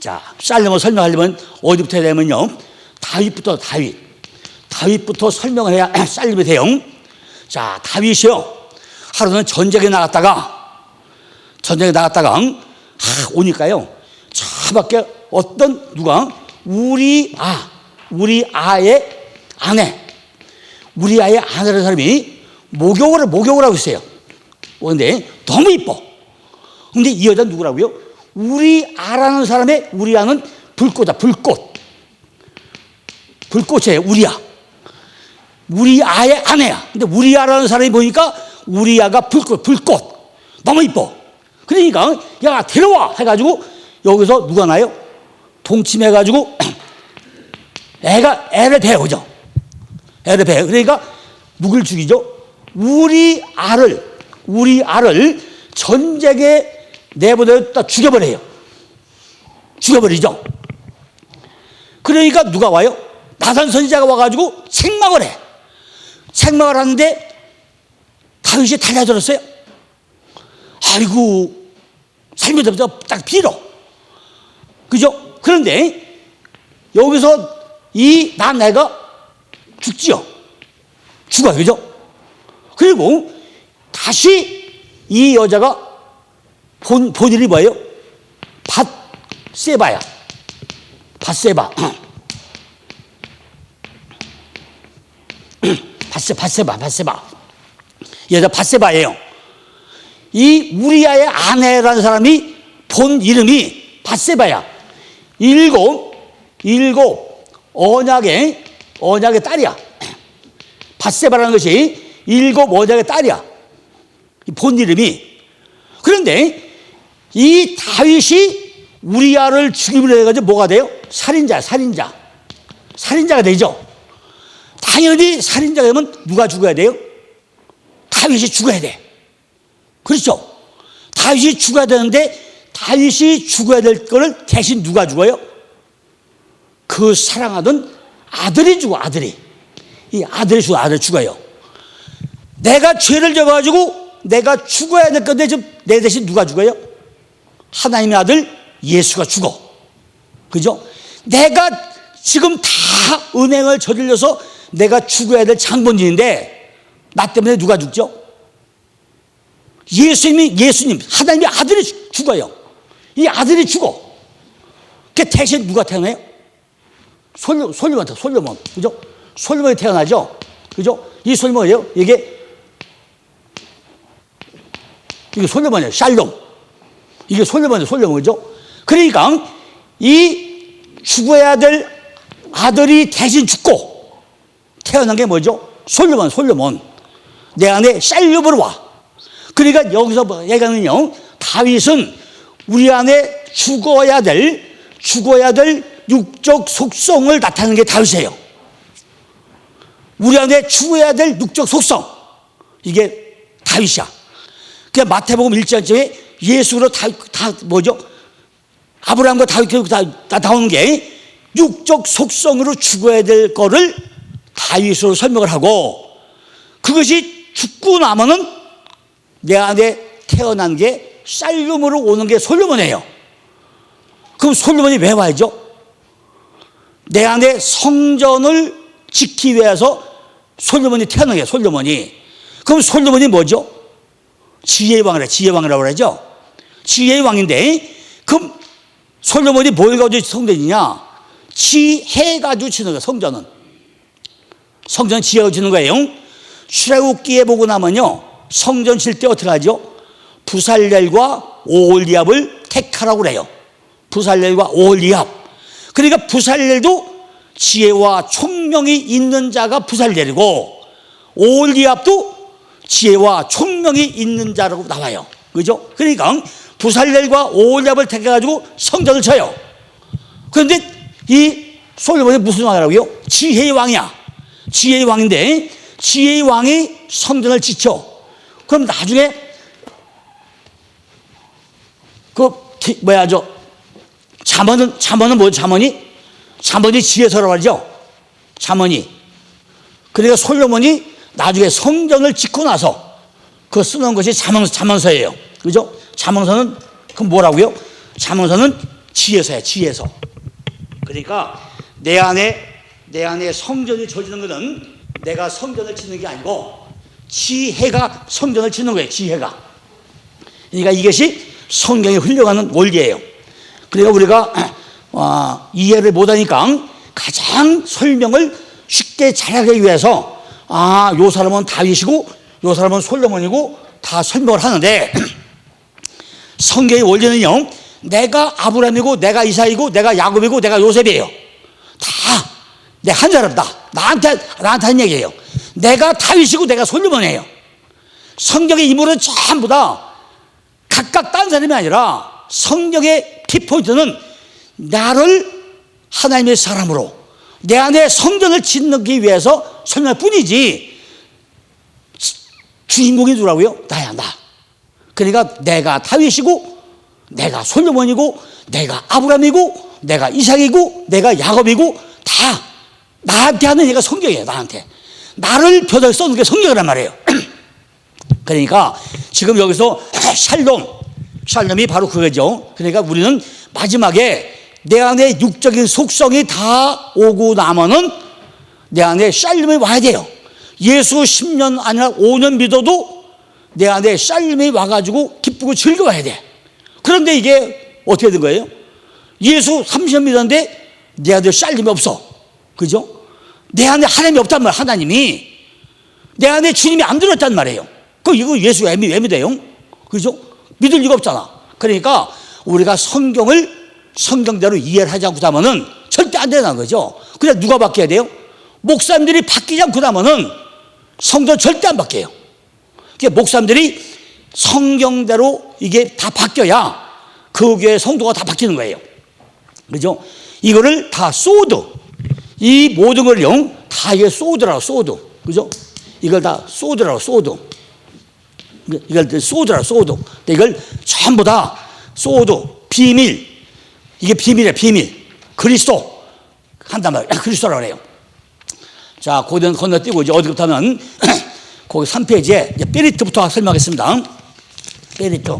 [SPEAKER 1] 자, 샬롬을 설명하려면 어디부터 해야 되면요, 다윗부터 설명을 해야 샬롬이 돼요. 자, 다윗이요, 하루는 전쟁에 나갔다가 오니까요, 저 밖에 어떤 누가 우리아의 아내라는 사람이 목욕을 하고 있어요. 그런데 너무 이뻐. 근데 이 여자는 누구라고요? 우리아라는 사람의, 우리아는 불꽃이야, 불꽃이에요, 우리아의 아내야. 근데 우리아라는 사람이 보니까 우리아가 불꽃 너무 이뻐. 그러니까 야, 데려와 해가지고 여기서 누가 나요? 동침해가지고 애를 베어, 그죠? 애를 베어. 그러니까 누굴 죽이죠? 우리아를 전쟁에 내보내다 죽여버리죠. 그러니까 누가 와요? 나단 선지자가 와가지고 책망을 해. 책망을 하는데 다윗이 달려들었어요. 아이고, 살면서부터 딱 빌어. 그죠? 그런데 여기서 내가 죽어요. 그죠? 그리고 다시 이 여자가 본인이 뭐예요? 밧세바. 여자 밧세바예요. 이 우리아의 아내라는 사람이 본 이름이 밧세바야. 일곱 언약의 딸이야. 밧세바라는 것이 일곱 언약의 딸이야, 본 이름이. 그런데 이 다윗이 우리아를 죽임으로 해가지고 뭐가 돼요? 살인자가 되죠. 당연히 살인자가 되면 누가 죽어야 돼요? 다윗이 죽어야 돼. 그렇죠? 다윗이 죽어야 되는데, 다윗이 죽어야 될 거를 대신 누가 죽어요? 그 사랑하던 아들이 죽어. 이 아들이 죽어요. 내가 죄를 져가지고 내가 죽어야 될 건데 지금 내 대신 누가 죽어요? 하나님의 아들 예수가 죽어. 그죠? 내가 지금 다 은행을 저질러서 내가 죽어야 될 장본인인데 나 때문에 누가 죽죠? 예수님, 하나님의 아들이 죽어요. 이 아들이 죽어. 그 대신 누가 태어나요? 솔로몬. 그죠? 솔로몬이 태어나죠? 그죠? 이 솔로몬이에요. 이게 솔로몬이에요. 샬롬. 이게 솔로몬이에요. 그죠? 그러니까 이 죽어야 될 아들이 대신 죽고 태어난 게 뭐죠? 솔로몬. 내 안에 샬롬으로 와. 그러니까 여기서 얘기하는요, 다윗은 우리 안에 죽어야 될 육적 속성을 나타내는 게 다윗이에요. 우리 안에 죽어야 될 육적 속성, 이게 다윗이야. 그러니까 마태복음 1장쯤에 예수로 다 뭐죠? 아브라함과 다윗 다 나오는 게 육적 속성으로 죽어야 될 거를 다윗으로 설명을 하고, 그것이 죽고 나면은 내 안에 태어난 게 샬롬으로 오는 게 솔로몬이에요. 그럼 솔로몬이 왜 와야죠? 내 안에 성전을 지키기 위해서 솔로몬이 태어난 거예요. 그럼 솔로몬이 뭐죠? 지혜의 왕이라고 그러죠. 지혜의 왕인데 그럼 솔로몬이 뭘 가지고 성전이냐? 지혜 가지고 짓는 거예요. 성전 지혜가 짓는 거예요. 출애굽기에 보고 나면요, 성전 질 때 어떻게 하죠? 부살렐과 오홀리압을 택하라고 그래요. 부살렐과 오홀리압. 그러니까 부살렐도 지혜와 총명이 있는 자가 부살렐이고, 오홀리압도 지혜와 총명이 있는 자라고 나와요. 그죠? 그러니까 부살렐과 오홀리압을 택해가지고 성전을 쳐요. 그런데 이 솔로몬이 무슨 왕이라고요? 지혜의 왕이야. 지혜의 왕인데, 지혜의 왕이 성전을 지쳐. 그럼 나중에 잠언은 뭐죠? 잠언이 지혜서라고 하죠. 잠언이. 그러니까 솔로몬이 나중에 성전을 짓고 나서 그 쓰는 것이 잠언서예요. 그죠? 잠언서는 그럼 뭐라고요? 잠언서는 지혜서야, 지혜서. 그러니까 내 안에 성전이 저지는 것은 내가 성전을 짓는 게 아니고 지혜가 성전을 짓는 거예요. 지혜가. 그러니까 이것이 성경에 흘려가는 원리예요. 그러니까 우리가 이해를 못하니까 가장 설명을 쉽게 잘하기 위해서 요 사람은 다윗이고 요 사람은 솔로몬이고 다 설명을 하는데, 성경의 원리는요, 내가 아브라함이고 내가 이삭이고 내가 야곱이고 내가 요셉이에요. 다 내 한 사람다. 나한테 한 얘기예요. 내가 다윗이고 내가 솔로몬이에요. 성경의 인물은 전부 다 각각 딴 사람이 아니라 성경의 키포인트는 나를 하나님의 사람으로 내 안에 성전을 짓기 위해서 설명할 뿐이지, 주인공이 누구라고요? 나야, 나. 그러니까 내가 다윗이고 내가 솔로몬이고 내가 아브라함이고 내가 이삭이고 내가 야곱이고 다 나한테 하는 얘기가 성경이에요. 나를 표적에 써놓은 게 성경이란 말이에요. 그러니까 지금 여기서 샬롬이 바로 그거죠. 그러니까 우리는 마지막에 내 안에 육적인 속성이 다 오고 나면은 내 안에 샬롬이 와야 돼요. 예수 10년 아니라 5년 믿어도 내 안에 샬롬이 와가지고 기쁘고 즐거워야 돼. 그런데 이게 어떻게 된 거예요? 예수 30년 믿었는데 내 안에 샬롬이 없어. 그죠? 내 안에 하나님이 없단 말이에요. 하나님이 내 안에 주님이 안 들어있단 말이에요. 이거 예수 왜 믿어요? 그죠? 믿을 리가 없잖아. 그러니까 우리가 성경을 성경대로 이해를 하지 않고 하면은 절대 안 되는 거죠. 그냥 누가 바뀌어야 돼요? 목사님들이 바뀌지 않고 하면은 성전 절대 안 바뀌어요. 그러니까 목사님들이 성경대로 이게 다 바뀌어야 그 교회 성도가 다 바뀌는 거예요. 그죠? 이거를 다 이 모든 걸요, 다 이게 소드라고, 소드. 그죠? 이걸 다 소드라고, 소드. 이걸 전부 다 소드, 비밀. 이게 비밀이에요, 비밀. 그리스도. 한단 말이에요. 그리스도라고 그래요. 자, 거기는 건너뛰고 이제 어디부터 하면, 거기 3페이지에 이제 페리트부터 설명하겠습니다. 페리트.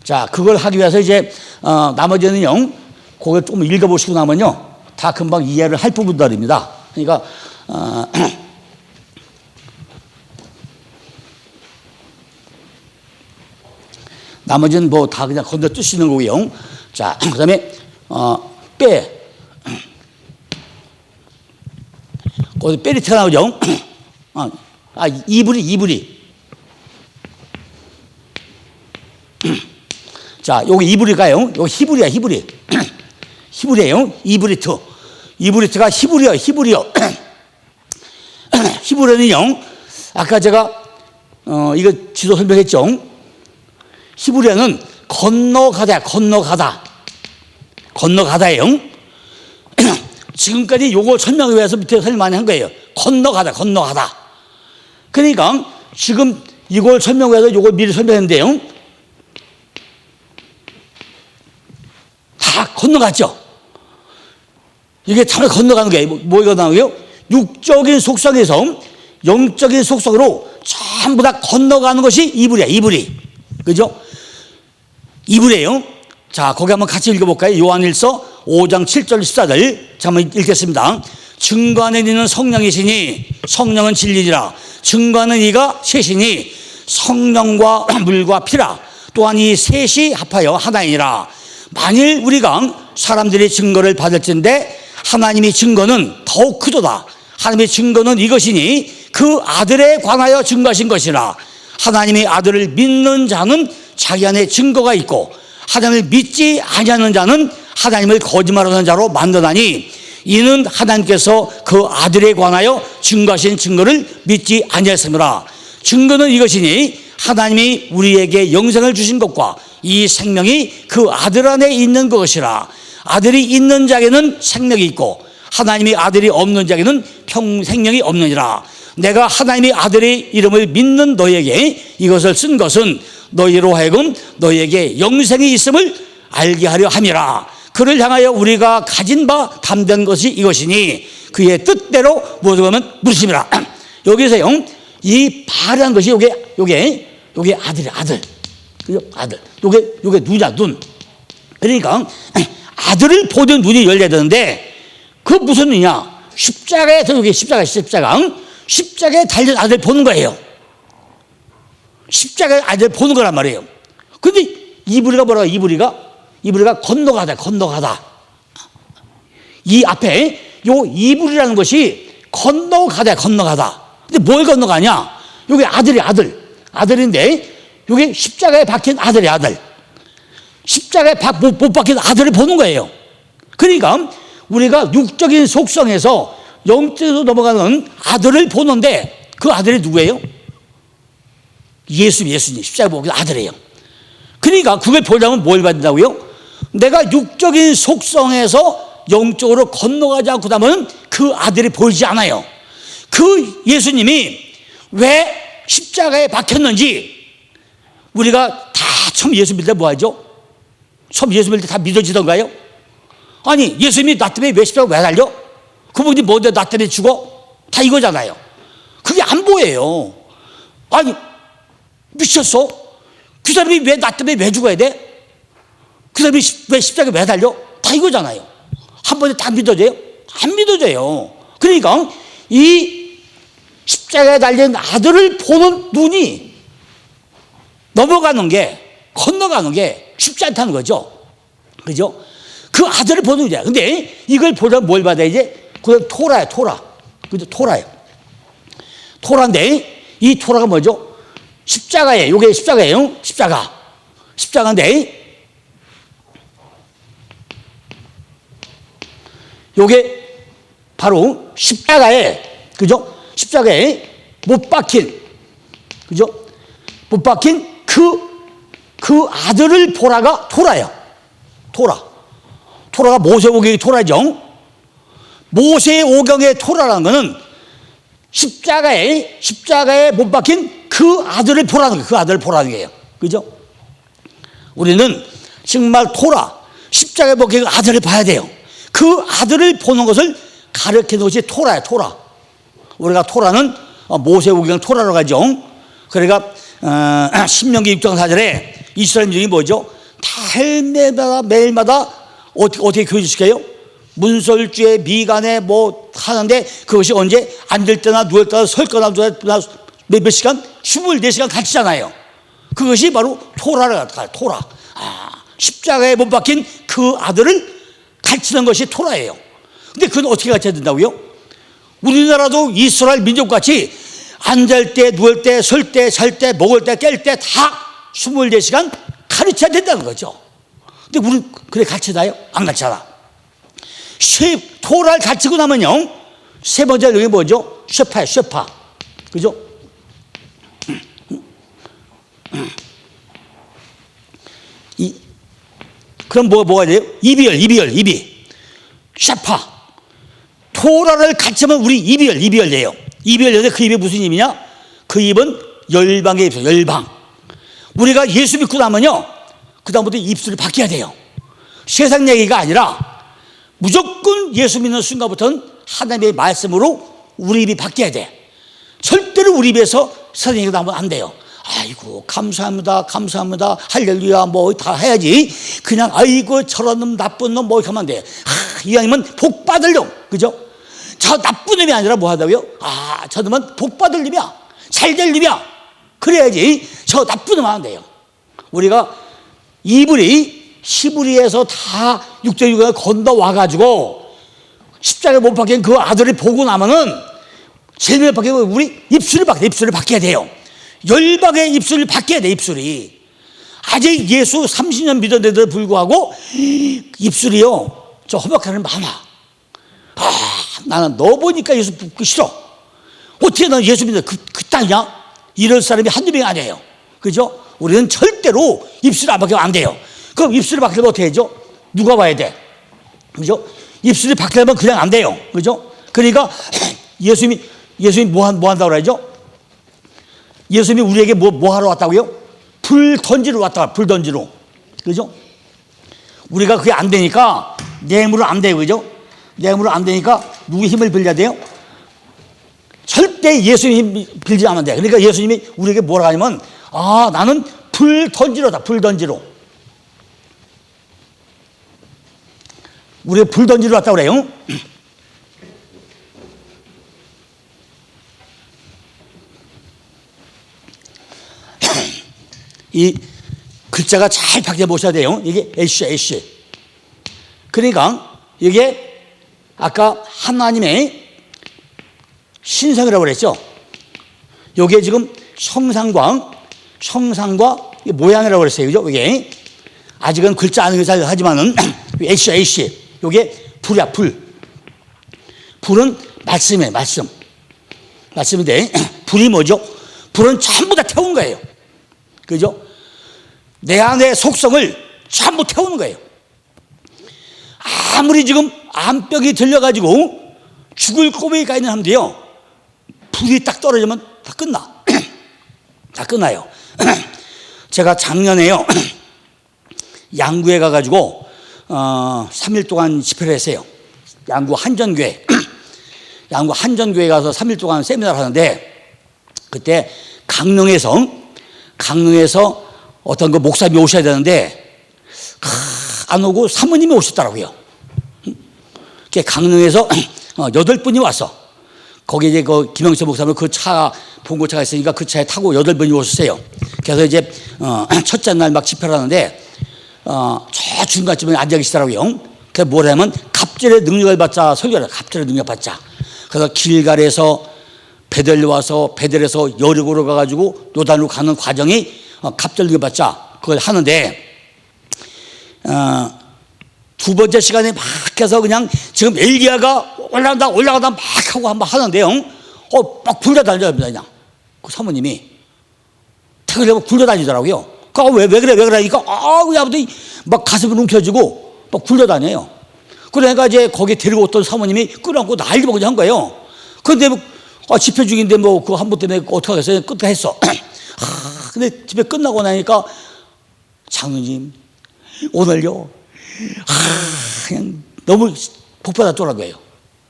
[SPEAKER 1] 자, 그걸 하기 위해서 이제, 나머지는요, 그걸 좀 읽어보시고 나면요, 다 금방 이해를 할 부분들입니다. 그러니까, 나머지는 뭐 다 그냥 건너뛰시는 거고요. 자, 그 다음에, 거기 페리트가 나오죠. 이불이. 자, 여기 이브리가요. 여기 히브리야. 히브리예요. 이브리트가 히브리어. 히브리어는요, 아까 제가 이거 지도 설명했죠. 히브리어는 건너가다예요. 지금까지 요거 설명하기 위해서 밑에 설명 많이 한 거예요. 건너가다. 그러니까 지금 이걸 설명하기 위해서 요걸 미리 설명했는데요, 다 건너갔죠. 이게 참 건너가는 게 뭐가 나오고요? 육적인 속성에서 영적인 속성으로 전부 다 건너가는 것이 이불이. 그죠? 이불이에요. 자, 거기 한번 같이 읽어볼까요? 요한일서 5장 7절 14절. 자, 한번 읽겠습니다. 증거하는 이는 성령이시니 성령은 진리니라. 증거하는 이가 셋이니 성령과 물과 피라. 또한 이 셋이 합하여 하나이니라. 만일 우리가 사람들이 증거를 받을진대 하나님의 증거는 더욱 크도다. 하나님의 증거는 이것이니 그 아들에 관하여 증거하신 것이라. 하나님의 아들을 믿는 자는 자기 안에 증거가 있고 하나님을 믿지 아니하는 자는 하나님을 거짓말하는 자로 만드나니 이는 하나님께서 그 아들에 관하여 증거하신 증거를 믿지 아니하였으므라. 증거는 이것이니 하나님이 우리에게 영생을 주신 것과 이 생명이 그 아들 안에 있는 것이라. 아들이 있는 자에게는 생명이 있고 하나님의 아들이 없는 자에게는 생명이 없느니라. 내가 하나님의 아들의 이름을 믿는 너에게 이것을 쓴 것은 너희로 하여금 너희에게 영생이 있음을 알게 하려 함이라. 그를 향하여 우리가 가진 바 담된 것이 이것이니 그의 뜻대로 무엇을 하면 무릇임이라. 여기서요, 이 바라는 것이 요게 아들이야, 아들. 그죠? 아들. 요게 눈이야, 눈. 그러니까 아들을 보던 눈이 열려야 되는데 그 무슨 눈이냐? 십자가에서 여기 십자가에 달린 아들 보는 거예요. 십자가에 아들 보는 거란 말이에요. 근데 이불이가 뭐라고? 이불이가 건너가다. 이 앞에 요 이불이라는 것이 건너가다. 근데 뭘 건너가냐? 요게 아들인데 요게 십자가에 박힌 아들이야, 아들. 십자가에 못 박힌 아들을 보는 거예요. 그러니까 우리가 육적인 속성에서 영적으로 넘어가는 아들을 보는데 그 아들이 누구예요? 예수님. 십자가에 못 박힌 아들이에요. 그러니까 그걸 보려면 뭘 받는다고요? 내가 육적인 속성에서 영적으로 건너가지 않고 나면 그 아들이 보이지 않아요. 그 예수님이 왜 십자가에 박혔는지 우리가 다 처음 예수 믿을 때 뭐 하죠? 처음 예수 믿을 때 다 믿어지던가요? 아니, 예수님이 나 때문에 왜 십자가에 왜 달려? 그분이 뭔데 나 때문에 죽어? 다 이거잖아요. 그게 안 보여요. 아니, 미쳤어? 그 사람이 왜 나 때문에 왜 죽어야 돼? 그 사람이 왜 십자가에 왜 달려? 다 이거잖아요. 한 번에 다 믿어져요? 안 믿어져요. 그러니까 이 십자가에 달린 아들을 보는 눈이 건너가는 게 쉽지 않다는 거죠. 그죠? 그 아들을 보는 거야. 근데 이걸 보려면 뭘 받아야지? 그건 토라야, 토라. 그죠? 토라예요. 토라인데 이 토라가 뭐죠? 십자가예요. 이게 십자가예요. 십자가인데 이게 바로 십자가에, 그죠? 십자가에 못 박힌, 그죠? 못 박힌 그 아들을 보라가 토라예요. 토라가 모세오경의 토라죠. 모세오경의 토라라는 것은 십자가에 못 박힌 그 아들을 보라는 거예요. 그 아들을 보라는 거예요. 그죠? 우리는 정말 십자가에 못 박힌 그 아들을 봐야 돼요. 그 아들을 보는 것을 가르치는 것이 토라예요, 토라. 우리가 토라는 모세오경 토라로 하죠. 그러니까 신명기 6장 4절에 이스라엘민족이 뭐죠? 다 매일마다 어떻게 교제시켜요? 문설주에 미간에 뭐 하는데 그것이 언제 앉을 때나 누울 때나 설 거나 몇 시간? 24시간 같이잖아요. 그것이 바로 토라를 갖다 토라. 십자가에 못 박힌 그 아들을 가르치는 것이 토라예요. 근데 그건 어떻게 가르쳐야 된다고요? 우리나라도 이스라엘 민족같이 앉을 때, 누울 때, 설 때, 잘 때, 먹을 때, 깰 때 다 24시간 가르쳐야 된다는 거죠. 근데 우리는 그래 가르치나요? 안 가르쳐라. 토라를 가르치고 나면요, 세 번째 여기 뭐죠? 쉐파예요, 쉐파. 그죠? 그럼 뭐가 돼요? 이비. 쉐파. 토라를 가르치면 우리 이비열이에요. 이비열인데 그 입이 무슨 입이냐? 그 입은 열방의 입이에요. 열방. 우리가 예수 믿고 나면요, 그 다음부터 입술을 바뀌어야 돼요. 세상 얘기가 아니라 무조건 예수 믿는 순간부터는 하나님의 말씀으로 우리 입이 바뀌어야 돼. 절대로 우리 입에서 세상 얘기가 나오면 안 돼요. 아이고 감사합니다 할렐루야 뭐 다 해야지. 그냥 아이고 저런 놈 나쁜 놈 뭐 이렇게 하면 안 돼. 이왕이면 복 받을 놈, 그죠? 저 나쁜 놈이 아니라 뭐 하다고요? 저 놈은 복 받을 놈이야, 잘 될 놈이야. 그래야지 저 나쁜 놈 하면 돼요. 우리가 시부리에서 다 육체육을 건너와가지고 십자가에 못 박힌 그 아들이 보고 나면은 제일 먼저 박히고 우리 입술을 박혀야 돼요. 열방의 입술을 박혀야 돼, 입술이. 아직 예수 30년 믿었는데도 불구하고 입술이요, 저 허벅하는 많아. 나는 너 보니까 예수 붙기 싫어. 어떻게 너 예수 믿는 그 땅이냐? 이럴 사람이 한두 명이 아니에요. 그죠? 우리는 절대로 입술을 안 박히면 안 돼요. 그럼 입술을 박히면 어떻게 해야죠? 누가 봐야 돼? 그죠? 입술이 박히면 그냥 안 돼요. 그죠? 그러니까 예수님이 뭐 한다고 그러죠? 예수님이 우리에게 뭐 하러 왔다고요? 불 던지러 왔다. 불 던지러. 그죠? 우리가 그게 안 되니까 뇌물은 안 돼요. 그죠? 뇌물은 안 되니까 누구의 힘을 빌려야 돼요? 절대 예수님 힘 빌지 않으면 돼. 그러니까 예수님이 우리에게 뭐라 하냐면 나는 불 던지러다. 불 던지러. 우리가 불 던지러 왔다고 그래요. 이 글자가 잘 박혀 보셔야 돼요. 이게 애쉬. 그러니까 이게 아까 하나님의 신성이라고 그랬죠. 이게 지금 형상과 모양이라고 그랬어요. 그죠? 이게 아직은 글자 안 하지만은 애쉬. 이게 불이야, 불. 불은 말씀이에요, 말씀인데 불이 뭐죠? 불은 전부 다 태우는 거예요. 그죠? 내 안의 속성을 전부 태우는 거예요. 아무리 지금 암벽이 들려가지고 죽을 꼬매기가 있는 사람도요, 불이 딱 떨어지면 다 끝나. 다 끝나요. 제가 작년에요, 양구에 가가지고 3일 동안 집회를 했어요. 양구 한전교회 가서 3일 동안 세미나를 하는데, 그때 강릉에서 어떤 그 목사님이 오셔야 되는데 안 오고 사모님이 오셨더라고요. 강릉에서 8분이 왔어. 거기 이제 그 김영철 목사님 그 차, 봉고차가 있으니까 그 차에 타고 8분이 오셨어요. 그래서 이제 첫째 날 막 집회를 하는데 저 중간쯤에 앉아 계시더라고요. 그래서 뭐라면 갑절의 능력을 받자 설교를, 갑절의 능력 받자. 그래서 길갈에서 베델에서 여리고로 가가지고 요단으로 가는 과정이 갑절 능력 받자, 그걸 하는데 두 번째 시간에 막 해서 그냥 지금 엘리야가 올라가다 막 하고 한번 하는데요, 막 굴러다녀요. 그냥 그 사모님이 택을 내고 굴러다니더라고요. 왜 그래 그러니까 그냥 막 가슴이 움켜쥐고 막 굴러다녀요. 그러니까 이제 거기 데리고 왔던 사모님이 끌어안고 난리 먹으려 한 거예요. 그런데 집회 중인데 그 한 번 때문에 어떻게 하겠어요? 끝까지 했어. 근데 집회 끝나고 나니까 장로님 오늘요 그냥 너무 복받았더라는 거예요.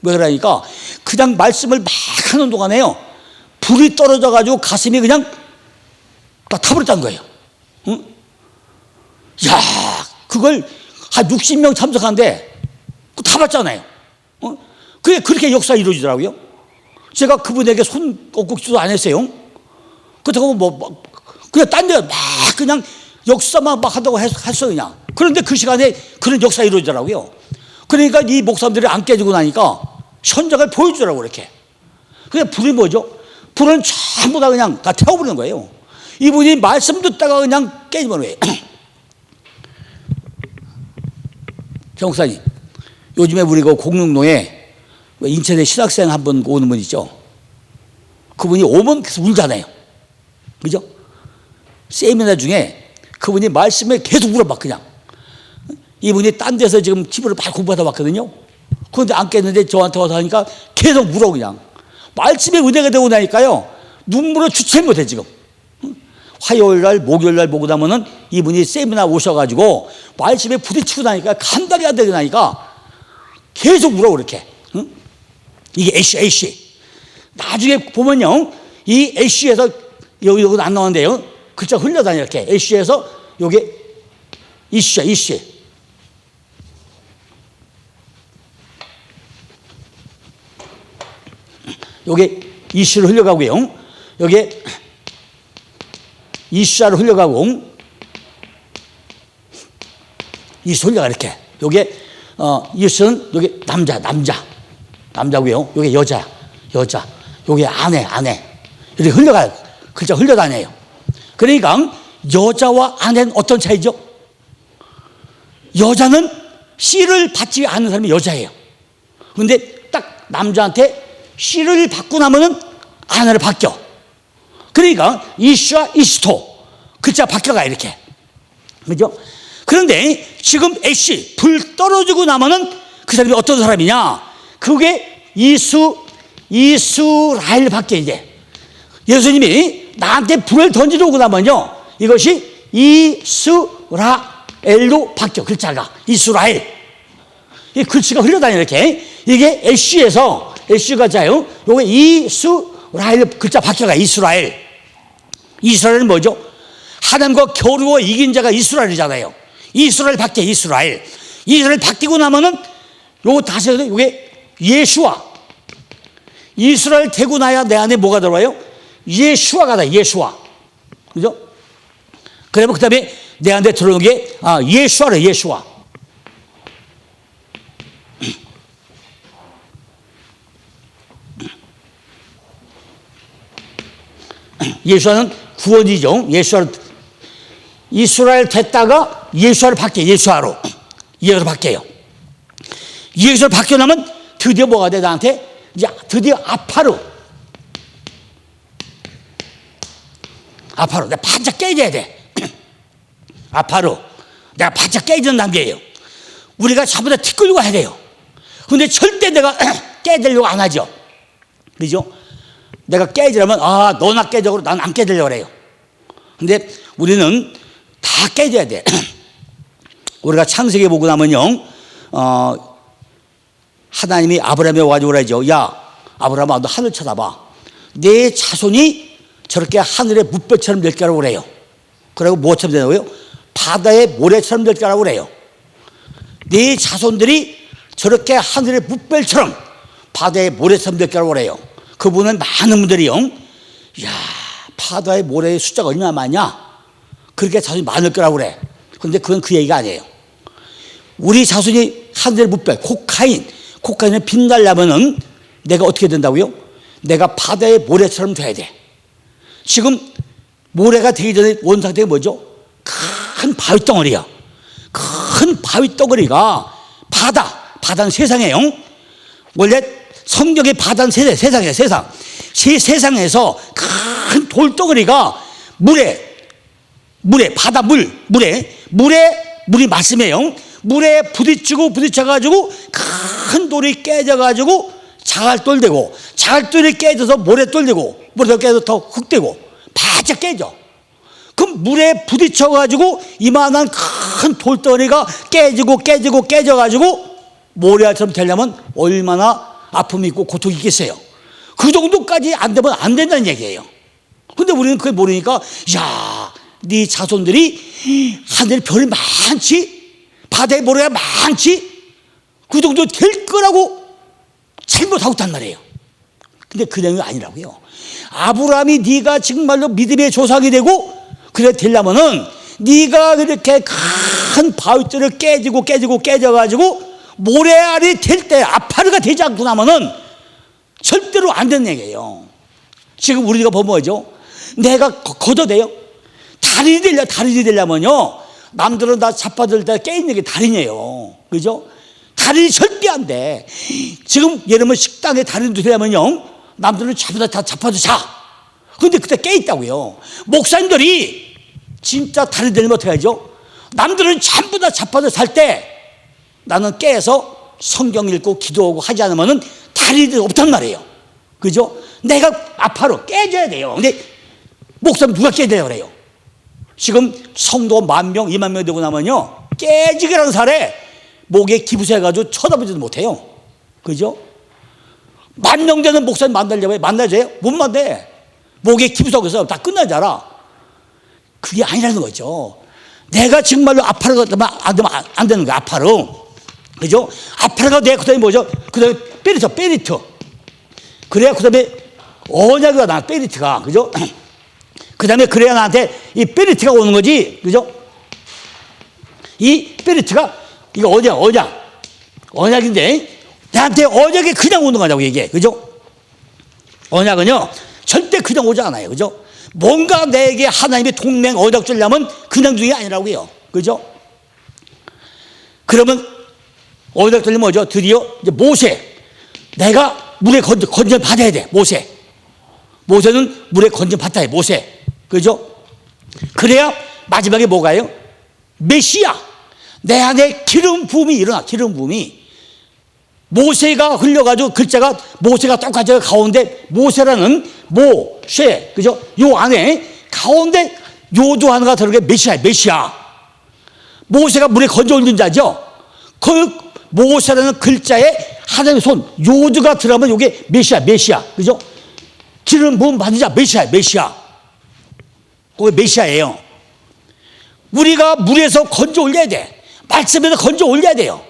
[SPEAKER 1] 왜 그러니까 그냥 말씀을 막 하는 동안에요, 불이 떨어져가지고 가슴이 그냥 다 타버렸다는 거예요. 응? 야, 그걸 한 60명 참석하는데 다 봤잖아요. 그게 그렇게 역사 이루어지더라고요. 제가 그분에게 손 얹고 기도 안 했어요. 그렇다고 그냥 딴 데 막 그냥 역사만 막 하다고 했어 그냥. 그런데 그 시간에 그런 역사 이루어지더라고요. 그러니까 이 목사님들이 안 깨지고 나니까 현장을 보여주더라고 이렇게. 그게 불이 뭐죠? 불은 전부 다 그냥 다 태워버리는 거예요. 이분이 말씀 듣다가 그냥 깨지면 왜? 정 목사님, 요즘에 우리 그 공릉로에 인천에 신학생 한 분 오는 분 있죠. 그분이 오면 계속 울잖아요. 그죠? 세미나 중에 그분이 말씀에 계속 울어봐 그냥. 이분이 딴 데서 지금 집으로 막 공부하다 왔거든요. 그런데 안 깼는데 저한테 와서 하니까 계속 울어 그냥. 말씀에 은혜가 되고 나니까요, 눈물을 주체 못해 지금. 화요일날 목요일날 보고 나면은 이분이 세미나 오셔가지고 말씀에 부딪히고 나니까 감당이 안 되고 나니까 계속 울어 그렇게. 응? 이게 애쉬. 나중에 보면요, 이 애쉬에서 여기는 안 나오는데요, 글자 흘려다녀 이렇게. 애쉬에서 요게 이슈야. 요게 이슈로 흘려가고요, 요게 이슈로 흘려가고 이수 흘려가 이렇게. 요게 이수는 요게 남자고요. 요게 여자. 요게 아내. 이렇게 흘려가요. 글자 흘려다녀요. 그러니까 여자와 아내는 어떤 차이죠? 여자는 씨를 받지 않는 사람이 여자예요. 근데 딱 남자한테 씨를 받고 나면은 아내를 바뀌어. 그러니까 이슈와 이스토 글자 바뀌어가 이렇게. 그죠? 그런데 지금 애쉬 불 떨어지고 나면은 그 사람이 어떤 사람이냐? 그게 이스라엘 밖에 이제 예수님이 나한테 불을 던지러 오고 나면요 이것이 이스라엘로 바뀌어. 글자가 이스라엘. 이 글씨가 흘러다니 이렇게. 이게 애쉬에서 애쉬가 자요. 요게 이스라엘 글자 바뀌어가. 이스라엘은 뭐죠? 하나님과 겨루어 이긴 자가 이스라엘이잖아요. 이스라엘 바뀌어. 이스라엘 바뀌고 나면은 요거 다시 해서 요게 예수와. 이스라엘 되고 나야 내 안에 뭐가 들어와요? 예수와가 다. 예수와. 그죠? 그러면 그 다음에 내 안에 들어오는 게 예수와래. 예수와. 예수와는 구원이죠. 예수와로 이스라엘 됐다가 예수와로 바뀌어요. 예수와로 바뀌어요. 예수와로 바뀌어 나면 드디어 뭐가 돼? 나한테 이제 드디어 아파로 내가 바짝 깨져야 돼. 아파로 내가 바짝 깨지는 단계예요. 우리가 전부 다 티끌고 해야 돼요. 근데 절대 내가 깨지려고 안 하죠. 그죠? 내가 깨지려면 너나 깨져고 난 안 깨지려고 그래요. 근데 우리는 다 깨져야 돼. 우리가 창세기 보고 나면요 하나님이 아브라함에 와가지고 그러죠. 야 아브라함아 너 하늘 쳐다봐. 내 자손이 저렇게 하늘의 뭇별처럼 될 거라고 그래요. 그리고 뭐처럼 되냐고요? 바다의 모래처럼 될 거라고 그래요. 네 자손들이 저렇게 하늘의 뭇별처럼 바다의 모래처럼 될 거라고 그래요. 그분은 많은 분들이요 야 바다의 모래의 숫자가 얼마나 많냐? 그렇게 자손이 많을 거라고 그래. 그런데 그건 그 얘기가 아니에요. 우리 자손이 하늘의 뭇별 코카인을 빛나려면은 내가 어떻게 된다고요? 내가 바다의 모래처럼 돼야 돼. 지금 모래가 되기 전에 원상태가 뭐죠? 큰 바위덩어리야. 큰 바위덩어리가 바다는 세상이에요. 원래 성경의 바다는 세상이에요. 세상에서 큰 돌덩어리가 물이 말씀이에요. 물에 부딪혀가지고 큰 돌이 깨져가지고 자갈돌 되고 자갈돌이 깨져서 모래돌 되고 모래돌 깨져서 더 흙되고 바짝 깨져. 그럼 물에 부딪혀가지고 이만한 큰 돌덩어리가 깨져가지고 모래알처럼 되려면 얼마나 아픔이 있고 고통이 있겠어요. 그 정도까지 안 되면 안 된다는 얘기예요. 근데 우리는 그걸 모르니까 네 자손들이 하늘에 별이 많지 바다에 모래가 많지 그 정도 될 거라고 잘못하고 있단 말이에요. 근데 그 내용이 아니라고요. 아브라함이 네가 정말로 믿음의 조상이 되고 그래 되려면은 네가 그렇게 큰 바위들을 깨져가지고 모래알이 될 때 아파르가 되지 않고 나면은 절대로 안 되는 얘기예요. 지금 우리가 보면 뭐죠? 내가 걷어대요. 달인이 되려면요 남들은 다 자빠들 때 깨있는 게 달인이에요. 그죠? 달인이 절대 안 돼. 지금 예를 들면 식당에 달인도 되려면요 남들은 다 자빠져 자. 근데 그때 깨있다고요. 목사님들이 진짜 달인 되려면 어떻게 하죠? 남들은 전부 다 자빠져 살 때 나는 깨서 성경 읽고 기도하고 하지 않으면 달인이 없단 말이에요. 그죠? 내가 아파로 깨져야 돼요. 근데 목사님 누가 깨져야 그래요? 지금 성도 10,000명, 20,000명 되고 나면요 깨지기라는 살에 목에 기부세가지고 쳐다보지도 못해요. 그죠? 10,000명 되는 목사님 만나려면 만나줘요? 못 만나. 목에 기부세가 있어 다 끝나잖아. 그게 아니라는 거죠. 내가 정말로 아파르가 안 되는 거야. 아파르. 그죠? 아파르가 내 그다음에 뭐죠? 그다음에 페리트. 그래야 그다음에 언약이 나 페리트가. 그죠? 그다음에 그래야 나한테 이 페리트가 오는 거지. 그죠? 이 스피리트가 이거 언약인데 나한테 언약이 그냥 오는 거냐고 얘기해. 그죠? 언약은요 절대 그냥 오지 않아요. 그죠? 뭔가 내게 하나님의 동맹 언약 주려면 그냥 주는 게 아니라고요. 그죠? 그러면 언약 주려면 뭐죠? 드디어 이제 모세, 내가 물에 건져 받아야 돼. 모세는 물에 건져 받아야 해. 모세. 그죠? 그래야 마지막에 뭐가요? 메시아. 내 안에 기름 부음이 일어나. 기름 부음이. 모세가 흘려가지고 글자가 모세가 똑같이 가운데 모세라는 모세. 그죠? 요 안에 가운데 요도 하나가 들어게 메시아. 모세가 물에 건져 올린 자죠. 그 모세라는 글자에 하나님의 손 요드가 들어가면 요게 메시아. 그죠? 기름 부음 받은 자 메시아. 그게 메시아예요. 우리가 물에서 건져 올려야 돼. 말씀에서 건져 올려야 돼요.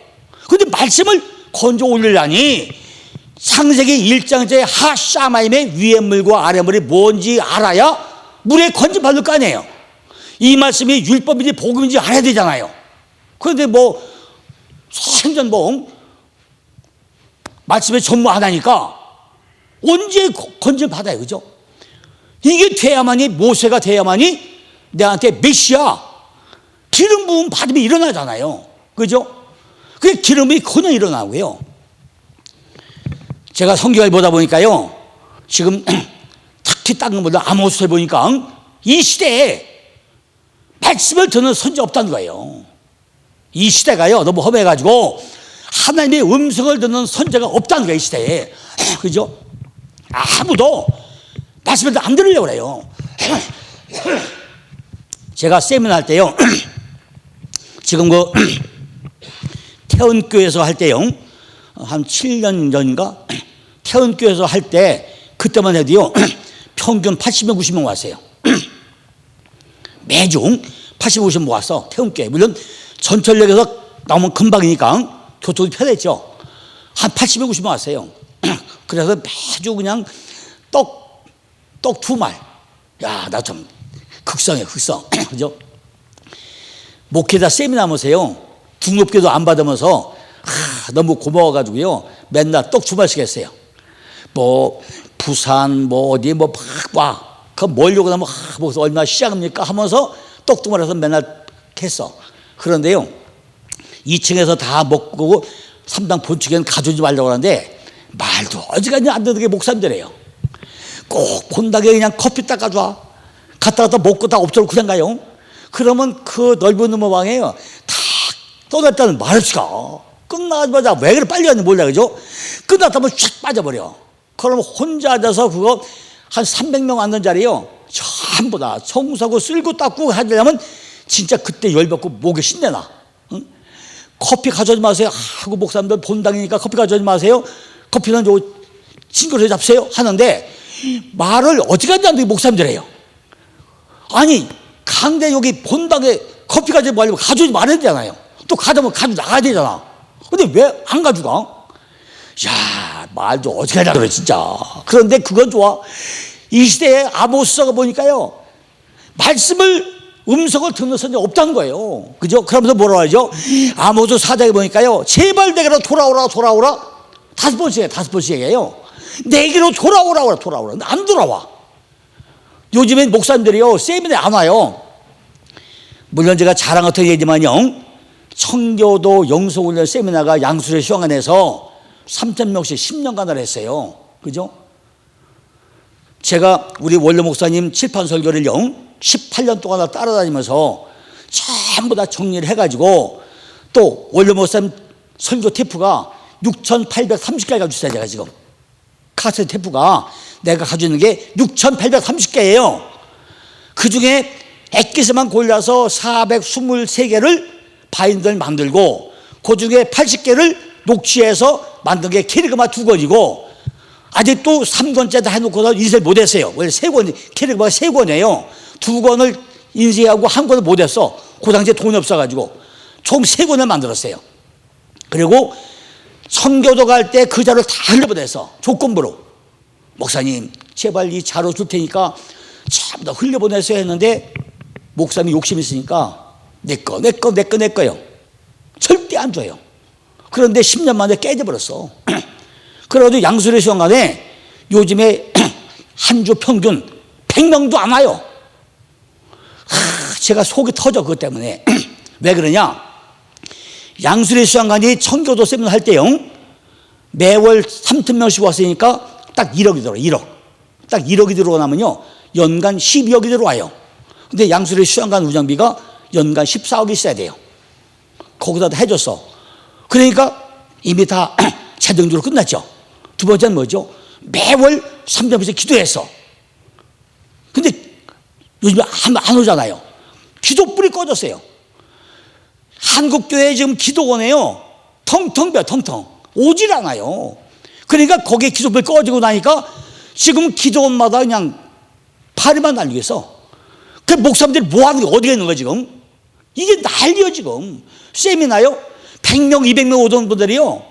[SPEAKER 1] 근데 말씀을 건져 올리려니 창세기 1장째 하샤마임의 위에 물과 아래 물이 뭔지 알아야 물에 건져 받을 거 아니에요. 이 말씀이 율법인지 복음인지 알아야 되잖아요. 그런데 뭐 생전 말씀에 전무 안 하니까 언제 건져 받아요. 그죠? 이게 돼야만이 모세가 돼야만이 내한테 메시아 기름 부음 받으면 일어나잖아요. 그죠? 그게 기름이 그냥 일어나고요. 제가 성경을 보다 보니까요. 지금 특히 다른 것보다 아모스를 보니까 이 시대에 말씀을 듣는 선지 없다는 거예요. 이 시대가요. 너무 험해가지고 하나님의 음성을 듣는 선지가 없다는 거예요. 이 시대에. 그죠? 아무도 말씀을 안 들으려고 그래요. 제가 세미나 할 때요. 지금 그 태원교회에서 할 때요. 한 7년 전인가 태원교회에서 할 때 그때만 해도요. 평균 80명 90명 왔어요. 매주 80명 90명 왔어. 태원교회. 물론 전철역에서 나오면 금방이니까 교통이 편했죠. 한 80명 90명 왔어요. 그래서 매주 그냥 떡 두 말. 야, 나 좀 극성해. 그죠? 목회자 세미나 모세요. 등록비도 안 받으면서 너무 고마워가지고요. 맨날 떡 두 말씩 했어요. 뭐 부산 뭐 어디 뭐 막 와. 그 멀려고 하면 거기서 얼마 시작합니까 하면서 떡 두 말해서 맨날 했어. 그런데요. 2층에서 다 먹고 3당 본측에는 가져오지 말라고 하는데 말도 어지간히 안 듣는 게 목사님들이에요. 꼭 본다게 그냥 커피 딱 가져와. 갔다가 먹고 다 없어로 그냥 가요. 그러면 그 넓은 음모방에요. 다 떠났다는 말수가 끝나자마자 왜 그래 빨리 갔는지 몰라. 그죠? 끝났다면 쫙 빠져버려. 그러면 혼자 앉아서 그거 한 300명 앉는 자리요. 전부 다 청소하고 쓸고 닦고 하려면 진짜 그때 열받고 목에 신내나. 응? 커피 가져오지 마세요. 하고 목사님들 본당이니까 커피 가져오지 마세요. 커피는 요 친구를 잡세요 하는데 말을 어디까지 안 되게 목사님들 해요. 아니 강대 여기 본당에 커피 가져오지 말고 가져오지 말아야 되잖아요. 또 가져오면 가져 나가야 되잖아. 근데 왜 안 가져가? 야, 말도 어디까지 그래 진짜. 그런데 그건 좋아. 이 시대에 아모스가 보니까요. 말씀을 음성을 듣는 선지 없다는 거예요. 그죠? 그러면서 뭐라고 하죠? 아모스 4장에 보니까요. 제발 내게로 돌아오라. 5번씩 얘기해요. 내게로 돌아오라. 근데 안 돌아와. 요즘엔 목사님들이요. 세미나에 안 와요. 물론 제가 자랑 같은 얘기지만요. 청교도 영성훈련 세미나가 양수의 휴양안에서 3,000명씩 10년간을 했어요. 그죠? 제가 우리 원로 목사님 칠판 설교를요 18년 동안 따라다니면서 전부 다 정리를 해가지고 또 원로 목사님 설교 테이프가 6,830개를 가지고 있어요. 제가 지금 카세트 테이프가 내가 가지고 있는 게 6,830개예요. 그 중에 액기스만 골라서 423개를 바인더를 만들고 그 중에 80개를 녹취해서 만든 게 캐리그마 2권이고 아직도 3권째도 해놓고서 인쇄를 못했어요. 원래 3권, 캐리그마가 3권이에요. 2권을 인쇄하고 1권을 못했어. 그 당시에 돈이 없어가지고 총 3권을 만들었어요. 그리고 선교도 갈 때 그 자료를 다 흘려보냈어. 조건부로. 목사님 제발 이 자료 줄 테니까 전부 다 흘려보냈어야 했는데 목사님이 욕심이 있으니까 내 거요. 절대 안 줘요. 그런데 10년 만에 깨져버렸어. 그래가지고 양수리 수양관에 요즘에 한 주 평균 100명도 안 와요. 제가 속이 터져, 그것 때문에. 왜 그러냐? 양수리 수양관이 청교도 세미나 할 때요, 매월 3,000명씩 왔으니까 딱 1억이 들어와요. 1억. 딱 1억이 들어오면요, 연간 12억이 들어와요. 근데 양수리 수양관 운영비가 연간 14억이 있어야 돼요. 거기다 해줬어. 그러니까 이미 다 재정적으로 끝났죠. 두 번째는 뭐죠? 매월 3점에서 기도했어. 근데 요즘에 안 오잖아요. 기도불이 꺼졌어요. 한국교회 지금 기도원에요, 텅텅 비어, 텅텅. 오질 않아요. 그러니까 거기에 기도불이 꺼지고 나니까 지금 기도원마다 그냥 파리만 날리고 있어. 그 목사님들이 뭐 하는 게 어디가 있는 거야, 지금? 이게 난리요, 지금. 세미나요? 100명, 200명 오던 분들이요,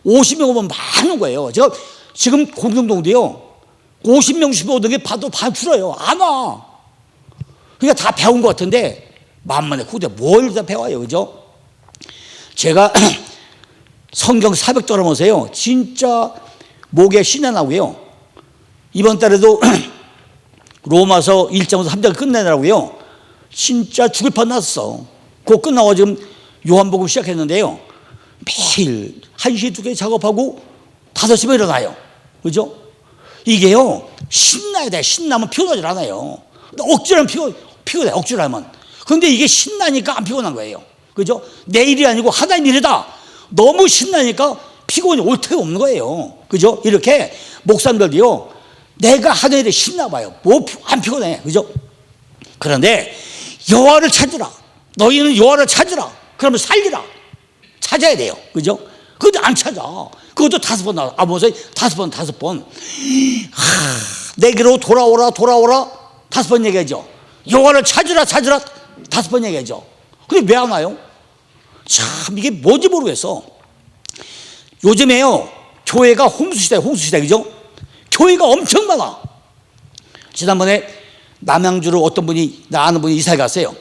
[SPEAKER 1] 50명 오면 많은 거예요. 제가 지금 공동동도요, 50명씩 오던 게 봐도 반 줄어요. 안 와. 그러니까 다 배운 것 같은데, 만만해. 그때 뭘 다 배워요, 그죠? 제가 성경 400절 하면서요, 진짜 목에 신이 나고요. 이번 달에도 로마서 1장에서 3장을 끝내느라고요, 진짜 죽을 뻔 났어. 그거 끝나고 지금 요한복음 시작했는데요, 매일 1시, 2개 작업하고 5시면 일어나요. 그죠? 이게요, 신나야 돼. 신나면 피곤하지 않아요. 억지로 하면 피곤해, 억지로 하면. 그런데 이게 신나니까 안 피곤한 거예요. 그죠? 내 일이 아니고 하나님 일이다. 너무 신나니까 피곤이 올 틈이 없는 거예요. 그죠? 이렇게 목사님들도요, 내가 하는 일에 신나 봐요. 뭐 안 피곤해. 그죠? 그런데 여호와를 찾으라. 너희는 여호와를 찾으라. 그러면 살리라. 찾아야 돼요. 그죠? 그런데 안 찾아. 그것도 5번 나와. 아모스 5번. 내게로 돌아오라. 5번 얘기하죠. 여호와를 찾으라. 5번 얘기하죠. 근데 왜 안 와요? 참, 이게 뭔지 모르겠어. 요즘에요, 교회가 홍수시대, 그죠? 교회가 엄청 많아. 지난번에 남양주로 어떤 분이, 나 아는 분이 이사를 갔어요.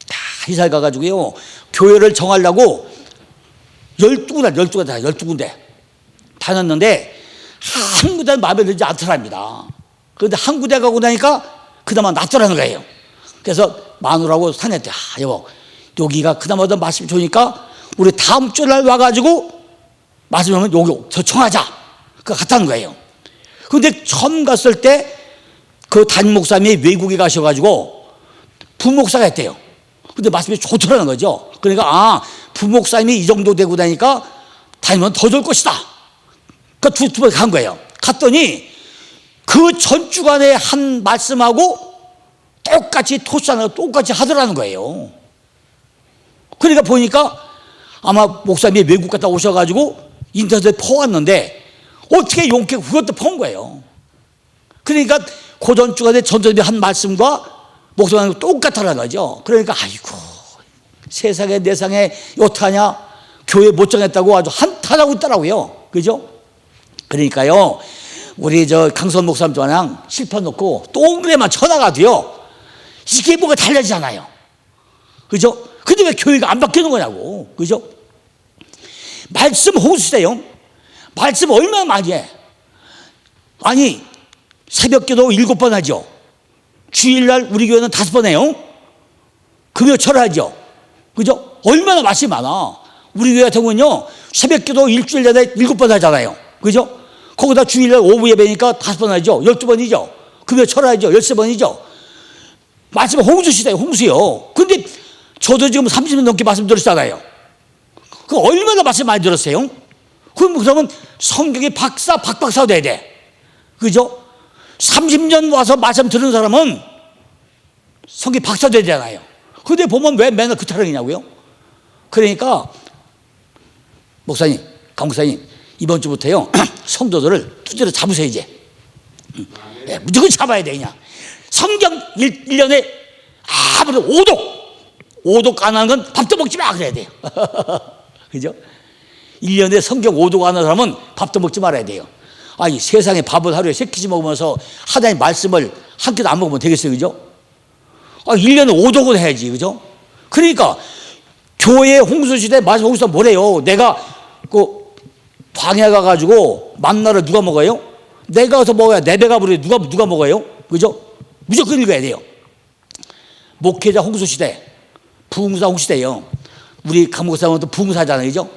[SPEAKER 1] 다 이사를 가가지고요, 교회를 정하려고 12군데 다녔는데 한 군데 마음에 들지 않더랍니다. 그런데 한 군데 가고 나니까 그나마 낫더라는 거예요. 그래서 마누라하고 상의했대. 여보, 여기가 그나마 더 말씀이 좋으니까 우리 다음 주날 와가지고 말씀하면 여기 저 청하자. 그거 같다는 거예요. 그런데 처음 갔을 때 그 담임 목사님이 외국에 가셔가지고 부목사가 했대요. 근데 말씀이 좋더라는 거죠. 그러니까 부목사님이 이 정도 되고 나니까 다니면 더 좋을 것이다. 그러니까 두 번 간 거예요. 갔더니 그 전 주간에 한 말씀하고 똑같이 토스하고 똑같이 하더라는 거예요. 그러니까 보니까 아마 목사님이 외국 갔다 오셔가지고 인터넷에 퍼왔는데 어떻게 용케 그것도 퍼온 거예요. 그러니까 그 전 주간에 전도님이 한 말씀과 목사님하고 똑같다는 거죠. 그러니까 아이고, 세상에 내상에 어떡하냐, 교회 못 정했다고 아주 한탄하고 있더라고요. 그죠? 그러니까요, 우리 저 강선 목사님도 그냥 실파 놓고 동그래만 쳐나가도요, 이게 뭐가 달라지잖아요. 그죠? 근데 왜 교회가 안 바뀌는 거냐고. 그죠? 말씀 홍수시대요. 말씀 얼마나 많이 해. 아니, 새벽 기도 7번 하죠. 주일날 우리 교회는 5번 해요. 금요 철하죠. 그죠? 얼마나 말씀이 많아. 우리 교회 같은 경우는요, 새벽 기도 일주일 내내 7번 하잖아요. 그죠? 거기다 주일날 오후 예배니까 5번 하죠. 12번이죠. 금요 철하죠. 13번이죠. 말씀은 홍수시대요, 홍수요. 근데 저도 지금 30년 넘게 말씀 들었잖아요. 그 얼마나 말씀 많이 들었어요? 그러면 성경의 박박사 돼야 돼. 그죠? 30년 와서 말씀 들은 사람은 성경 박사 되잖아요. 근데 보면 왜 맨날 그 타령이냐고요? 그러니까 목사님, 강 목사님, 이번 주부터요, 성도들을 투지로 잡으세요, 이제. 네, 무조건 잡아야 돼, 그냥. 성경 1년에 아무리 5독 안 하는 건 밥도 먹지 마, 그래야 돼요. 그죠? 1년에 성경 5독 안 하는 사람은 밥도 먹지 말아야 돼요. 아니, 세상에 밥을 하루에 3끼씩 먹으면서 하나님 말씀을 한 끼도 안 먹으면 되겠어요, 그죠? 1년에 5독은 해야지, 그죠? 그러니까 교회 홍수시대 말씀 홍수가 뭐래요? 내가 그 광야 가가지고 만나를 누가 먹어요? 내가 가서 먹어야 내 배가 부르 누가 먹어요? 그죠? 무조건 읽어야 돼요. 목회자 홍수시대, 부흥사 홍수시대예요. 우리 강목사님도 부흥사잖아요, 그죠?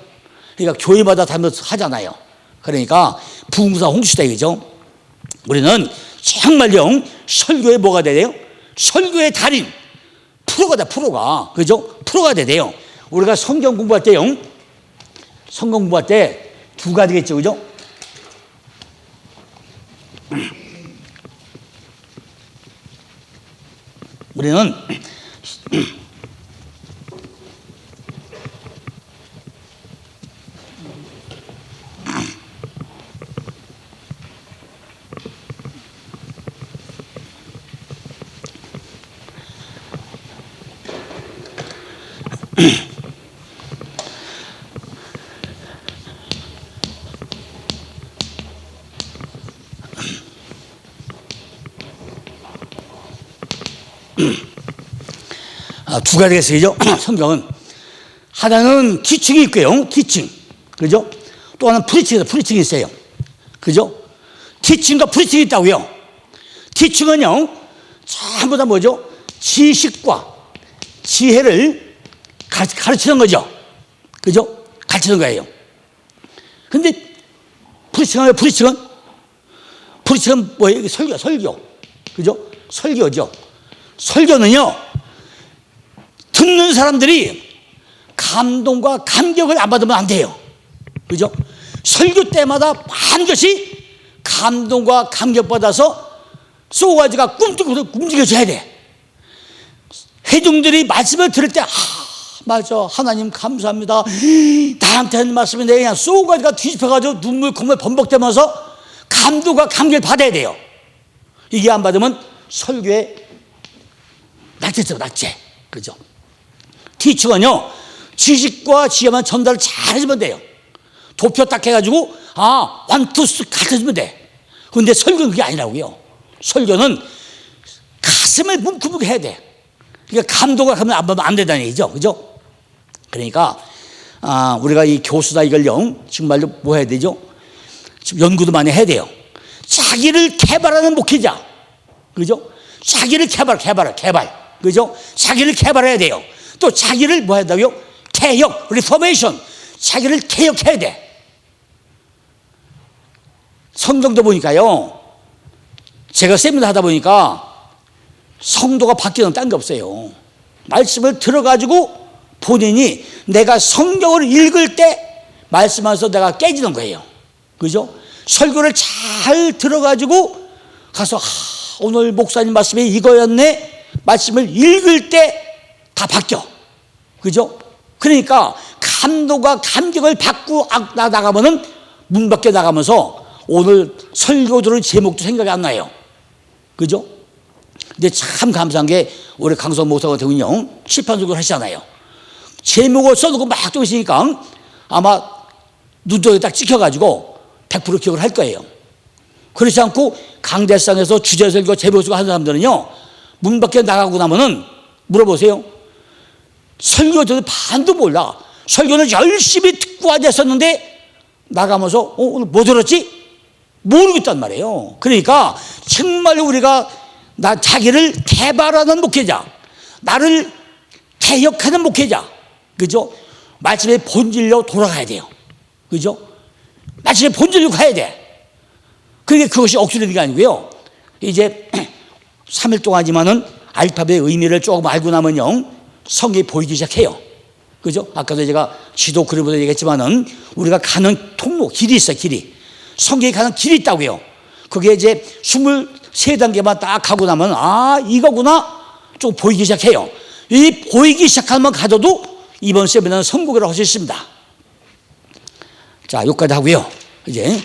[SPEAKER 1] 그러니까 교회마다 다니면서 하잖아요. 그러니까 부흥사 홍수시대, 그죠? 우리는 정말요 설교에 뭐가 돼요? 설교의 달인 프로가 돼, 프로가. 그죠? 프로가 돼요. 우리가 성경 공부할 때요, 성경 공부할 때 두 가지겠죠, 그죠? 우리는 두 가지가 있어요. 성경은 하나는 티칭이 있고요, 티칭, 그죠? 또 하나는 프리칭이 있어요, 그죠? 티칭과 프리칭이 있다고요. 티칭은요 전부 다 뭐죠? 지식과 지혜를 가르치는 거죠, 그죠? 가르치는 거예요. 근데 프리칭은 뭐예요? 설교, 그죠? 설교죠. 설교는요 듣는 사람들이 감동과 감격을 안 받으면 안 돼요, 그죠? 설교 때마다 반드시 감동과 감격 받아서 쏘가지가 꿈틀꿈틀 움직여줘야 돼. 회중들이 말씀을 들을 때 맞아, 하나님 감사합니다, 나한테 하는 말씀인데, 그냥 쏘가지가 뒤집혀가지고 눈물 콧물 범벅되면서 감동과 감격을 받아야 돼요. 이게 안 받으면 설교에 낙제죠, 낙제, 그죠? 티칭은요 지식과 지혜만 전달을 잘 해주면 돼요. 도표 딱 해가지고 원투스 가르쳐주면 돼. 그런데 설교는 그게 아니라고요. 설교는 가슴을 뭉클뭉클 해야 돼. 그러니까 감동을 하면 안 된다는 얘기죠, 그죠? 그러니까 우리가 이 교수다 이걸요 정말로 뭐 해야 되죠? 지금 연구도 많이 해야 돼요. 자기를 개발하는 목회자, 그죠? 자기를 개발, 그죠? 자기를 개발해야 돼요. 또 자기를 뭐 해야 된다고요? 개혁, 리포메이션. 자기를 개혁해야 돼. 성경도 보니까요, 제가 세미나 하다 보니까 성도가 바뀌는 딴 게 없어요. 말씀을 들어가지고 본인이 내가 성경을 읽을 때 말씀하면서 내가 깨지는 거예요, 그죠? 설교를 잘 들어가지고 가서 오늘 목사님 말씀이 이거였네, 말씀을 읽을 때 다 바뀌어, 그죠? 그러니까 감동과 감격을 받고 나가면은 문 밖에 나가면서 오늘 설교 들은 제목도 생각이 안 나요, 그죠? 근데 참 감사한 게 우리 강성 목사 같은 경우는요 칠판 설교를 하시잖아요. 제목을 써놓고 막 또 있으니까 아마 눈동에 딱 찍혀가지고 100% 기억을 할 거예요. 그렇지 않고 강대상에서 주제 설교 제목 설교 하는 사람들은요 문 밖에 나가고 나면은 물어보세요. 설교도 반도 몰라. 설교는 열심히 듣고 앉았었는데 나가면서 오늘 뭐 들었지? 모르겠단 말이에요. 그러니까 정말 우리가 자기를 개발하는 목회자, 나를 개혁하는 목회자, 그죠? 말씀의 본질로 돌아가야 돼요, 그죠? 말씀의 본질로 가야 돼. 그러니까 그것이 억지로 되는 게 아니고요. 이제 3일 동안이지만은 알파벳의 의미를 조금 알고 나면요 성경이 보이기 시작해요, 그죠? 아까도 제가 지도 그림으로 얘기했지만은 우리가 가는 통로, 길이 있어요, 길이. 성경이 가는 길이 있다고요. 그게 이제 23단계만 딱 가고 나면 이거구나 좀 보이기 시작해요. 이 보이기 시작하면 가져도 이번 세미나는 성공이라고 할 수 있습니다. 자, 여기까지 하고요. 이제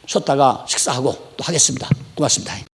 [SPEAKER 1] 쉬었다가 식사하고 또 하겠습니다. 고맙습니다.